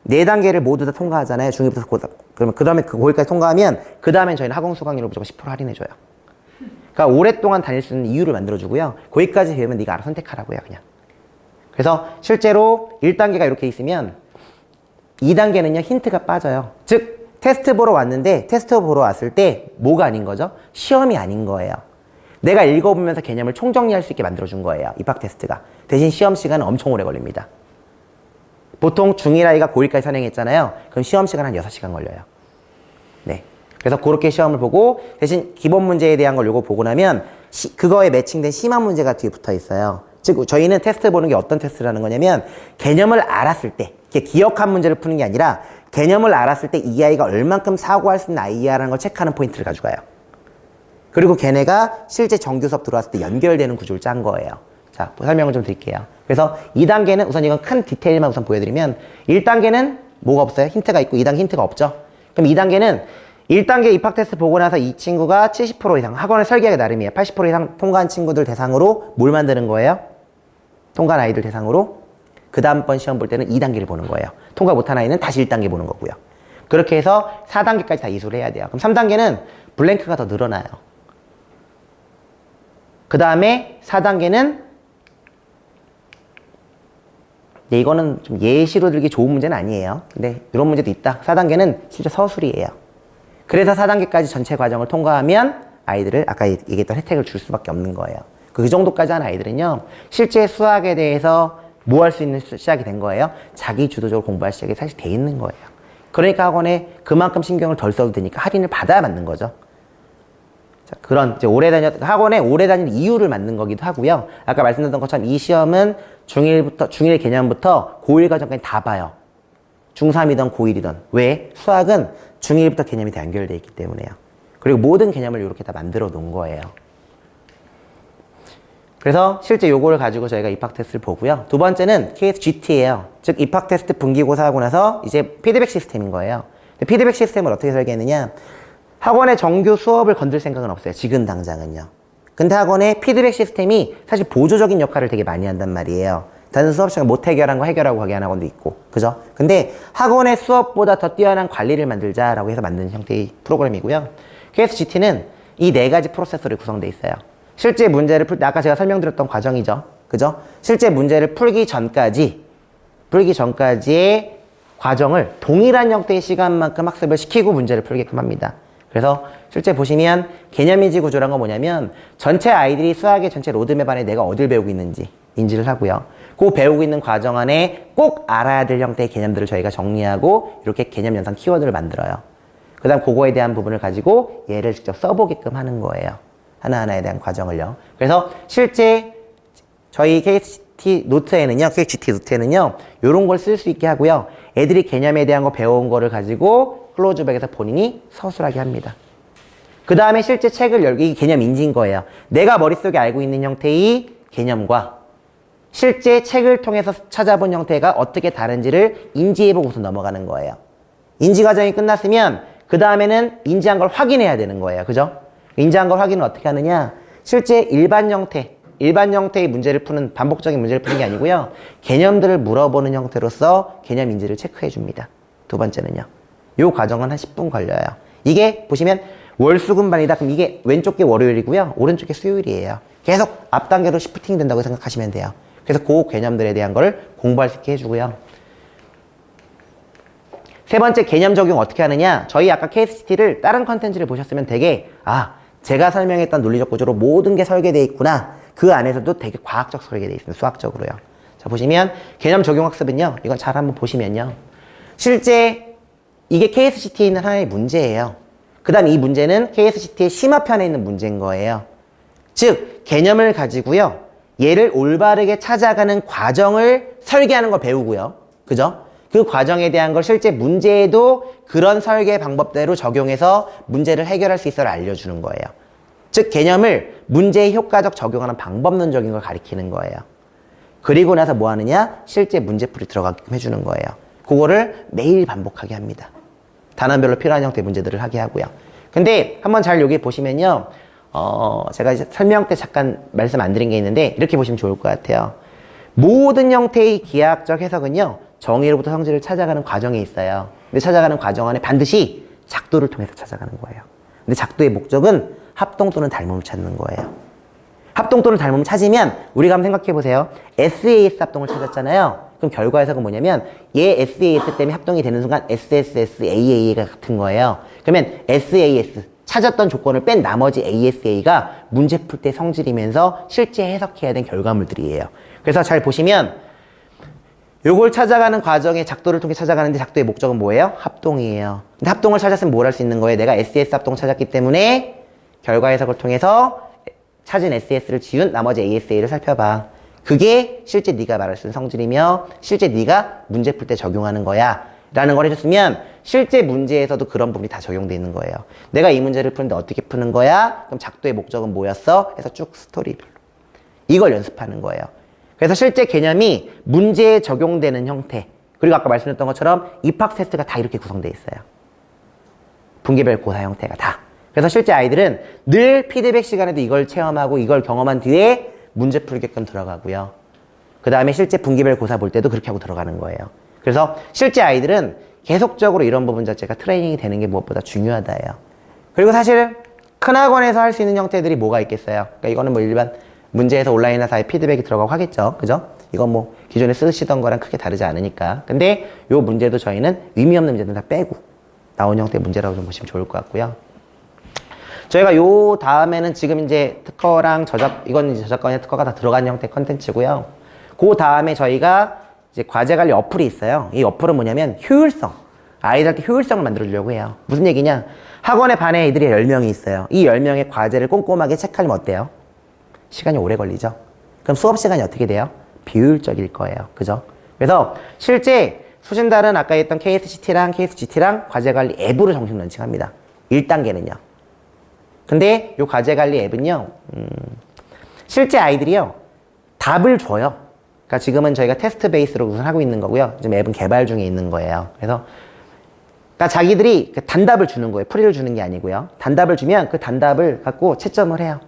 [SPEAKER 1] 4단계를 모두 다 통과하잖아요. 중1부터 고사. 그러면 그 다음에 그 고1까지 통과하면 그 다음엔 저희는 학원 수강료로 무조건 10% 할인해줘요. 그러니까 오랫동안 다닐 수 있는 이유를 만들어주고요. 거기까지 배우면 네가 알아서 선택하라고요, 그냥. 그래서 실제로 1단계가 이렇게 있으면 2단계는요, 힌트가 빠져요. 즉, 테스트 보러 왔는데, 테스트 보러 왔을 때 뭐가 아닌 거죠? 시험이 아닌 거예요. 내가 읽어보면서 개념을 총정리할 수 있게 만들어준 거예요. 입학 테스트가. 대신 시험 시간은 엄청 오래 걸립니다. 보통 중1 아이가 고1까지 선행했잖아요. 그럼 시험 시간 한 6시간 걸려요. 네. 그래서 그렇게 시험을 보고 대신 기본 문제에 대한 걸 요거 보고 나면 그거에 매칭된 심화 문제가 뒤에 붙어 있어요. 즉 저희는 테스트 보는 게 어떤 테스트라는 거냐면 개념을 알았을 때 기억한 문제를 푸는 게 아니라 개념을 알았을 때 이 아이가 얼만큼 사고할 수 있는 아이야라는 걸 체크하는 포인트를 가져가요. 그리고 걔네가 실제 정규 수업 들어왔을 때 연결되는 구조를 짠 거예요. 자, 설명을 좀 드릴게요. 그래서 2단계는 우선 이건 큰 디테일만 우선 보여드리면 1단계는 뭐가 없어요? 힌트가 있고 2단계 힌트가 없죠? 그럼 2단계는 1단계 입학 테스트 보고 나서 이 친구가 70% 이상 학원을 설계하기 나름이에요. 80% 이상 통과한 친구들 대상으로 뭘 만드는 거예요? 통과한 아이들 대상으로 그 다음번 시험 볼 때는 2단계를 보는 거예요. 통과 못한 아이는 다시 1단계 보는 거고요. 그렇게 해서 4단계까지 다 이수를 해야 돼요. 그럼 3단계는 블랭크가 더 늘어나요. 그 다음에 4단계는 네, 이거는 좀 예시로 들기 좋은 문제는 아니에요. 근데 이런 문제도 있다. 4단계는 진짜 서술이에요. 그래서 4단계까지 전체 과정을 통과하면 아이들을 아까 얘기했던 혜택을 줄 수밖에 없는 거예요. 그 정도까지 한 아이들은요. 실제 수학에 대해서 뭐 할 수 있는 시작이 된 거예요? 자기 주도적으로 공부할 시작이 사실 돼 있는 거예요. 그러니까 학원에 그만큼 신경을 덜 써도 되니까 할인을 받아야 맞는 거죠. 자, 그런 이제 학원에 오래 다니는 이유를 만든 거기도 하고요. 아까 말씀드렸던 것처럼 이 시험은 중1 개념부터 고1 과정까지 다 봐요. 중3이든 고1이든. 왜? 수학은 중1부터 개념이 다 연결되어 있기 때문에요. 그리고 모든 개념을 이렇게 다 만들어 놓은 거예요. 그래서 실제 요거를 가지고 저희가 입학 테스트를 보고요. 두 번째는 KSGT예요. 즉 입학 테스트 분기고사하고 나서 이제 피드백 시스템인 거예요. 피드백 시스템을 어떻게 설계했느냐? 학원의 정규 수업을 건들 생각은 없어요. 지금 당장은요. 근데 학원의 피드백 시스템이 사실 보조적인 역할을 되게 많이 한단 말이에요. 다른 수업 시간 못 해결한 거 해결하고 가게 하는 학원도 있고, 그죠? 근데 학원의 수업보다 더 뛰어난 관리를 만들자라고 해서 만든 형태의 프로그램이고요. KSGT는 이 4가지 프로세서로 구성되어 있어요. 실제 문제를 풀 때 아까 제가 설명드렸던 과정이죠. 그죠? 실제 문제를 풀기 전까지의 과정을 동일한 형태의 시간만큼 학습을 시키고 문제를 풀게끔 합니다. 그래서 실제 보시면 개념인지 구조란 건 뭐냐면 전체 아이들이 수학의 전체 로드맵 안에 내가 어딜 배우고 있는지 인지를 하고요. 그 배우고 있는 과정 안에 꼭 알아야 될 형태의 개념들을 저희가 정리하고 이렇게 개념 연산 키워드를 만들어요. 그 다음 그거에 대한 부분을 가지고 얘를 직접 써보게끔 하는 거예요. 하나하나에 대한 과정을요. 그래서 실제 저희 KSGT 노트에는요, 요런 걸 쓸 수 있게 하고요. 애들이 개념에 대한 거 배운 거를 가지고 클로즈백에서 본인이 서술하게 합니다. 그 다음에 실제 책을 열고, 이게 개념 인지인 거예요. 내가 머릿속에 알고 있는 형태의 개념과 실제 책을 통해서 찾아본 형태가 어떻게 다른지를 인지해보고서 넘어가는 거예요. 인지 과정이 끝났으면 그 다음에는 인지한 걸 확인해야 되는 거예요. 그죠? 인지한 걸 확인은 어떻게 하느냐? 실제 일반 형태의 문제를 푸는, 반복적인 문제를 푸는 게 아니고요. 개념들을 물어보는 형태로서 개념 인지를 체크해 줍니다. 두 번째는요. 요 과정은 한 10분 걸려요. 이게 보시면 월수금반이다. 그럼 이게 왼쪽 게 월요일이고요. 오른쪽 게 수요일이에요. 계속 앞단계로 시프팅이 된다고 생각하시면 돼요. 그래서 그 개념들에 대한 거를 공부할 수 있게 해주고요. 세 번째, 개념 적용 어떻게 하느냐? 저희 아까 KSGT를 다른 컨텐츠를 보셨으면 되게 제가 설명했던 논리적 구조로 모든 게 설계되어 있구나. 그 안에서도 되게 과학적 설계되어 있습니다. 수학적으로요. 자, 보시면 개념 적용 학습은요. 이건 잘 한번 보시면요. 실제 이게 KSGT에 있는 하나의 문제예요. 그 다음 이 문제는 KSGT의 심화편에 있는 문제인 거예요. 즉, 개념을 가지고요. 얘를 올바르게 찾아가는 과정을 설계하는 걸 배우고요. 그죠? 그 과정에 대한 걸 실제 문제에도 그런 설계 방법대로 적용해서 문제를 해결할 수 있어를 알려주는 거예요. 즉, 개념을 문제에 효과적 적용하는 방법론적인 걸 가리키는 거예요. 그리고 나서 뭐 하느냐? 실제 문제풀이 들어가게끔 해주는 거예요. 그거를 매일 반복하게 합니다. 단원별로 필요한 형태의 문제들을 하게 하고요. 근데 한번 잘 여기 보시면요. 제가 이제 설명 때 잠깐 말씀 안 드린 게 있는데 이렇게 보시면 좋을 것 같아요. 모든 형태의 기하학적 해석은요. 정의로부터 성질을 찾아가는 과정에 있어요. 근데 찾아가는 과정 안에 반드시 작도를 통해서 찾아가는 거예요. 근데 작도의 목적은 합동 또는 닮음을 찾는 거예요. 합동 또는 닮음을 찾으면 우리가 한번 생각해 보세요. SAS 합동을 찾았잖아요. 그럼 결과 해석은 뭐냐면 얘 SAS 때문에 합동이 되는 순간 SSS, AA가 같은 거예요. 그러면 SAS 찾았던 조건을 뺀 나머지 ASA가 문제 풀 때 성질이면서 실제 해석해야 되는 결과물들이에요. 그래서 잘 보시면 요걸 찾아가는 과정의 작도를 통해 찾아가는데 작도의 목적은 뭐예요? 합동이에요. 근데 합동을 찾았으면 뭘 할 수 있는 거예요? 내가 SS 합동 찾았기 때문에 결과 해석을 통해서 찾은 SS를 지운 나머지 ASA를 살펴봐. 그게 실제 네가 말할 수 있는 성질이며 실제 네가 문제 풀 때 적용하는 거야 라는 걸 해줬으면 실제 문제에서도 그런 부분이 다 적용되어 있는 거예요. 내가 이 문제를 푸는데 어떻게 푸는 거야? 그럼 작도의 목적은 뭐였어? 해서 쭉 스토리별로 이걸 연습하는 거예요. 그래서 실제 개념이 문제에 적용되는 형태, 그리고 아까 말씀드렸던 것처럼 입학 테스트가 다 이렇게 구성되어 있어요. 분기별 고사 형태가 다. 그래서 실제 아이들은 늘 피드백 시간에도 이걸 체험하고 이걸 경험한 뒤에 문제 풀게끔 들어가고요. 그 다음에 실제 분기별 고사 볼 때도 그렇게 하고 들어가는 거예요. 그래서 실제 아이들은 계속적으로 이런 부분 자체가 트레이닝이 되는 게 무엇보다 중요하다예요. 그리고 사실 큰 학원에서 할 수 있는 형태들이 뭐가 있겠어요. 그러니까 이거는 뭐 일반 문제에서 온라인이나 사이에 피드백이 들어가고 하겠죠. 그죠? 이건 뭐 기존에 쓰시던 거랑 크게 다르지 않으니까. 근데 요 문제도 저희는 의미 없는 문제들 다 빼고 나온 형태의 문제라고 좀 보시면 좋을 것 같고요. 저희가 요 다음에는 지금 이제 특허랑 이건 이제 저작권이나 특허가 다 들어간 형태 컨텐츠고요. 그 다음에 저희가 이제 과제 관리 어플이 있어요. 이 어플은 뭐냐면 효율성. 아이들한테 효율성을 만들어 주려고 해요. 무슨 얘기냐? 학원에 반에 애들이 10명이 있어요. 이 10명의 과제를 꼼꼼하게 체크하면 어때요? 시간이 오래 걸리죠? 그럼 수업 시간이 어떻게 돼요? 비효율적일 거예요. 그죠? 그래서 실제 수신달은 아까 했던 KSGT랑 KSGT랑 과제 관리 앱으로 정식 런칭합니다. 1단계는요. 근데 이 과제 관리 앱은요, 실제 아이들이요, 답을 줘요. 그러니까 지금은 저희가 테스트 베이스로 우선 하고 있는 거고요. 지금 앱은 개발 중에 있는 거예요. 그래서 그러니까 자기들이 그 단답을 주는 거예요. 풀이를 주는 게 아니고요. 단답을 주면 그 단답을 갖고 채점을 해요.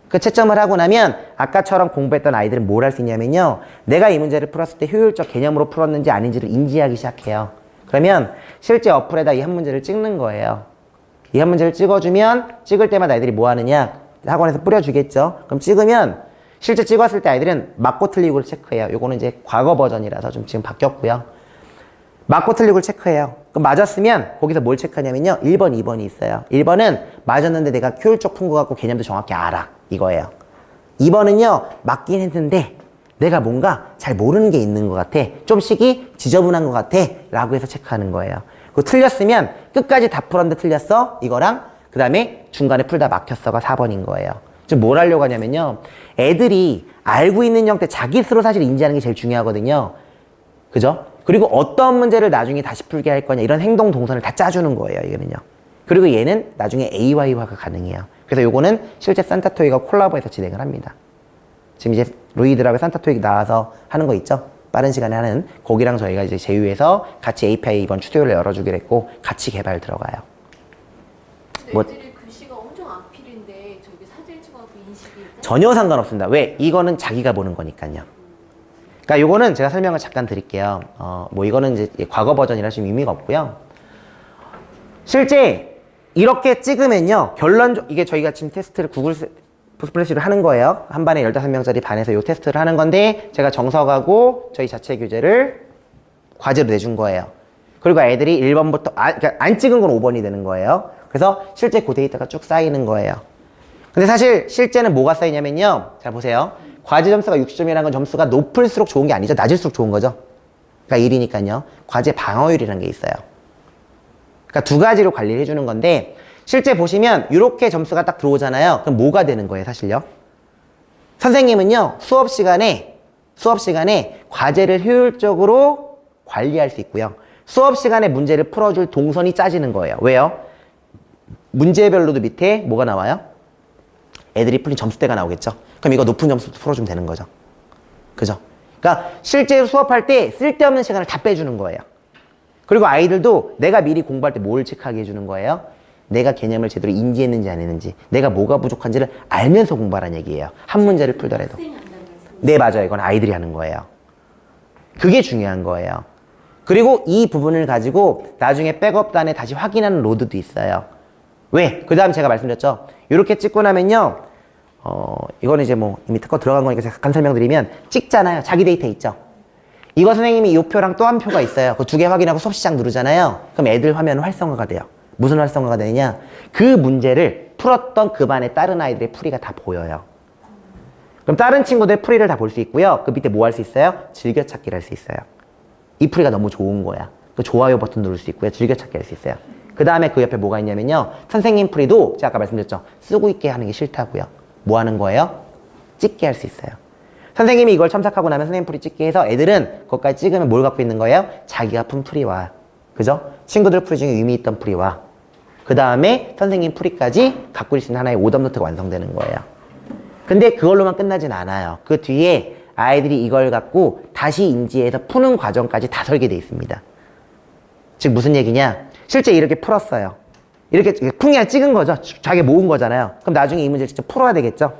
[SPEAKER 1] 그 채점을 하고 나면 아까처럼 공부했던 아이들은 뭘 할 수 있냐면요. 내가 이 문제를 풀었을 때 효율적 개념으로 풀었는지 아닌지를 인지하기 시작해요. 그러면 실제 어플에다 이 한 문제를 찍는 거예요. 이 한 문제를 찍어주면 찍을 때마다 아이들이 뭐 하느냐. 학원에서 뿌려주겠죠. 그럼 찍으면 실제 찍었을 때 아이들은 맞고 틀리고를 체크해요. 요거는 이제 과거 버전이라서 좀 지금 바뀌었고요. 맞고 틀리고를 체크해요. 그럼 맞았으면 거기서 뭘 체크하냐면요. 1번, 2번이 있어요. 1번은 맞았는데 내가 효율적 푼 거 같고 개념도 정확히 알아. 이거예요. 2번은요. 맞긴 했는데 내가 뭔가 잘 모르는 게 있는 것 같아. 좀 식이 지저분한 것 같아. 라고 해서 체크하는 거예요. 그거 틀렸으면 끝까지 다 풀었는데 틀렸어. 이거랑 그 다음에 중간에 풀다 막혔어가 4번인 거예요. 즉 뭘 하려고 하냐면요. 애들이 알고 있는 형태 자기 스스로 사실 인지하는 게 제일 중요하거든요. 그죠? 그리고 어떤 문제를 나중에 다시 풀게 할 거냐 이런 행동 동선을 다 짜주는 거예요. 이거는요. 그리고 얘는 나중에 AY화가 가능해요. 그래서 요거는 실제 산타토이가 콜라보해서 진행을 합니다. 지금 이제 루이드라고 산타토이 나와서 하는 거 있죠? 빠른 시간에 하는 거기랑 저희가 이제 제휴해서 같이 API 이번 추도요를 열어주기로 했고 같이 개발 들어가요.
[SPEAKER 2] 근데
[SPEAKER 1] 뭐-
[SPEAKER 2] 애들이 글씨가 엄청 악필인데 저기 사진 찍어도 인식이
[SPEAKER 1] 전혀 상관없습니다. 왜? 이거는 자기가 보는 거니까요. 그러니까 요거는 제가 설명을 잠깐 드릴게요. 뭐 이거는 이제 과거 버전이라 좀 의미가 없고요. 실제 이렇게 찍으면요. 이게 저희가 지금 테스트를 구글 스플래시를 하는 거예요. 한 반에 15명짜리 반에서 요 테스트를 하는 건데 제가 정석하고 저희 자체 교재를 과제로 내준 거예요. 그리고 애들이 1번부터 그러니까 안 찍은 건 5번이 되는 거예요. 그래서 실제 그 데이터가 쭉 쌓이는 거예요. 근데 사실 실제는 뭐가 쌓이냐면요. 잘 보세요. 과제 점수가 60점이라는 건 점수가 높을수록 좋은 게 아니죠. 낮을수록 좋은 거죠. 그러니까 1이니까요. 과제 방어율이라는 게 있어요. 그러니까 두 가지로 관리를 해주는 건데 실제 보시면 이렇게 점수가 딱 들어오잖아요. 그럼 뭐가 되는 거예요, 사실요? 선생님은요, 수업 시간에 과제를 효율적으로 관리할 수 있고요. 수업 시간에 문제를 풀어줄 동선이 짜지는 거예요. 왜요? 문제별로도 밑에 뭐가 나와요? 애들이 풀린 점수대가 나오겠죠? 그럼 이거 높은 점수도 풀어주면 되는 거죠. 그죠? 그러니까 실제로 수업할 때 쓸데없는 시간을 다 빼주는 거예요. 그리고 아이들도 내가 미리 공부할 때 뭘 체크하게 해주는 거예요? 내가 개념을 제대로 인지했는지 안 했는지, 내가 뭐가 부족한지를 알면서 공부하라는 얘기예요. 한 문제를 풀더라도.
[SPEAKER 2] 학생이 한다는 말씀.
[SPEAKER 1] 네, 맞아요. 이건 아이들이 하는 거예요. 그게 중요한 거예요. 그리고 이 부분을 가지고 나중에 백업단에 다시 확인하는 로드도 있어요. 왜? 그 다음 제가 말씀드렸죠. 이렇게 찍고 나면요. 이거는 이제 뭐 이미 특허 들어간 거니까 제가 잠깐 설명드리면 찍잖아요. 자기 데이터 있죠. 이거 선생님이 이 표랑 또 한 표가 있어요. 그 두 개 확인하고 수업 시작 누르잖아요. 그럼 애들 화면은 활성화가 돼요. 무슨 활성화가 되느냐? 그 문제를 풀었던 그 반의 다른 아이들의 풀이가 다 보여요. 그럼 다른 친구들의 풀이를 다 볼 수 있고요. 그 밑에 뭐 할 수 있어요? 즐겨찾기를 할 수 있어요. 이 풀이가 너무 좋은 거야. 그 좋아요 버튼 누를 수 있고요. 즐겨찾기 할 수 있어요. 그 다음에 그 옆에 뭐가 있냐면요. 선생님 풀이도 제가 아까 말씀드렸죠. 쓰고 있게 하는 게 싫다고요. 뭐 하는 거예요? 찍게 할 수 있어요. 선생님이 이걸 첨삭하고 나면 선생님 풀이 찍게 해서 애들은 그것까지 찍으면 뭘 갖고 있는 거예요? 자기가 푼 풀이와, 그죠? 친구들 풀이 중에 의미 있던 풀이와, 그 다음에 선생님 풀이까지 갖고 있는 하나의 오답노트가 완성되는 거예요. 근데 그걸로만 끝나진 않아요. 그 뒤에 아이들이 이걸 갖고 다시 인지해서 푸는 과정까지 다 설계되어 있습니다. 즉 무슨 얘기냐? 실제 이렇게 풀었어요. 이렇게 풍이야 찍은 거죠. 자기 모은 거잖아요. 그럼 나중에 이 문제를 직접 풀어야 되겠죠.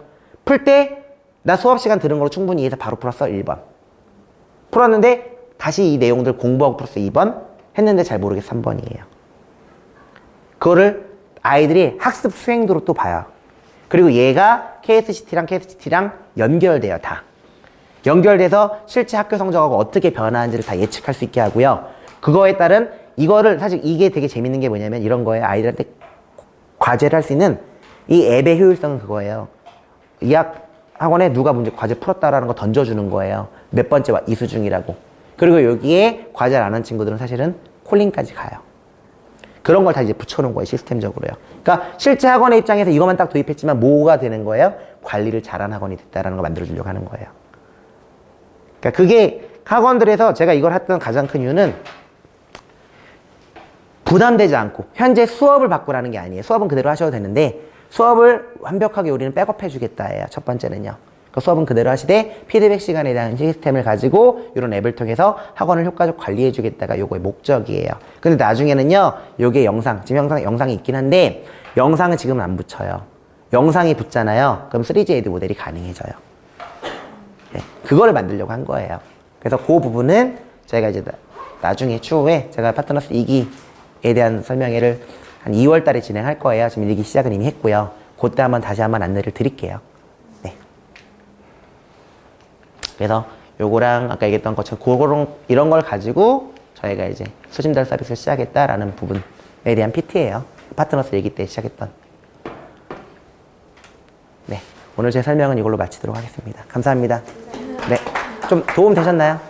[SPEAKER 1] 풀 때 나 수업 시간 들은 걸로 충분히 이해해서 바로 풀었어. 1번. 풀었는데 다시 이 내용들 공부하고 풀었어. 2번. 했는데 잘 모르겠어. 3번이에요. 그거를 아이들이 학습 수행도로 또 봐요. 그리고 얘가 KSCT랑 연결돼요. 다. 연결돼서 실제 학교 성적하고 어떻게 변화하는지를 다 예측할 수 있게 하고요. 그거에 따른 이거를 사실 이게 되게 재밌는 게 뭐냐면 이런 거예요. 아이들한테 과제를 할 수 있는 이 앱의 효율성은 그거예요. 이 학원에 누가 문제 과제 풀었다라는 거 던져주는 거예요. 몇 번째 이수 중이라고. 그리고 여기에 과제를 안 한 친구들은 사실은 콜링까지 가요. 그런 걸 다 이제 붙여놓은 거예요. 시스템적으로요. 그러니까 실제 학원의 입장에서 이것만 딱 도입했지만 뭐가 되는 거예요? 관리를 잘한 학원이 됐다라는 걸 만들어주려고 하는 거예요. 그러니까 그게 학원들에서 제가 이걸 했던 가장 큰 이유는 부담되지 않고 현재 수업을 바꾸라는 게 아니에요. 수업은 그대로 하셔도 되는데 수업을 완벽하게 우리는 백업해 주겠다예요. 첫 번째는요. 그 수업은 그대로 하시되 피드백 시간에 대한 시스템을 가지고 이런 앱을 통해서 학원을 효과적 관리해 주겠다가 요거의 목적이에요. 근데 나중에는요. 요게 지금 영상이 있긴 한데 영상은 지금은 안 붙여요. 영상이 붙잖아요. 그럼 3G 에드 모델이 가능해져요. 네, 그거를 만들려고 한 거예요. 그래서 그 부분은 저희가 이제 나중에 추후에 제가 파트너스 2기에 대한 설명회를 한 2월 달에 진행할 거예요. 지금 1기 시작은 이미 했고요. 그때 다시 한번 안내를 드릴게요. 네. 그래서 요거랑 아까 얘기했던 것처럼 이런 걸 가지고 저희가 이제 수신달 서비스를 시작했다라는 부분에 대한 PT예요. 파트너스 얘기 때 시작했던. 네. 오늘 제 설명은 이걸로 마치도록 하겠습니다. 감사합니다. 네. 좀 도움 되셨나요?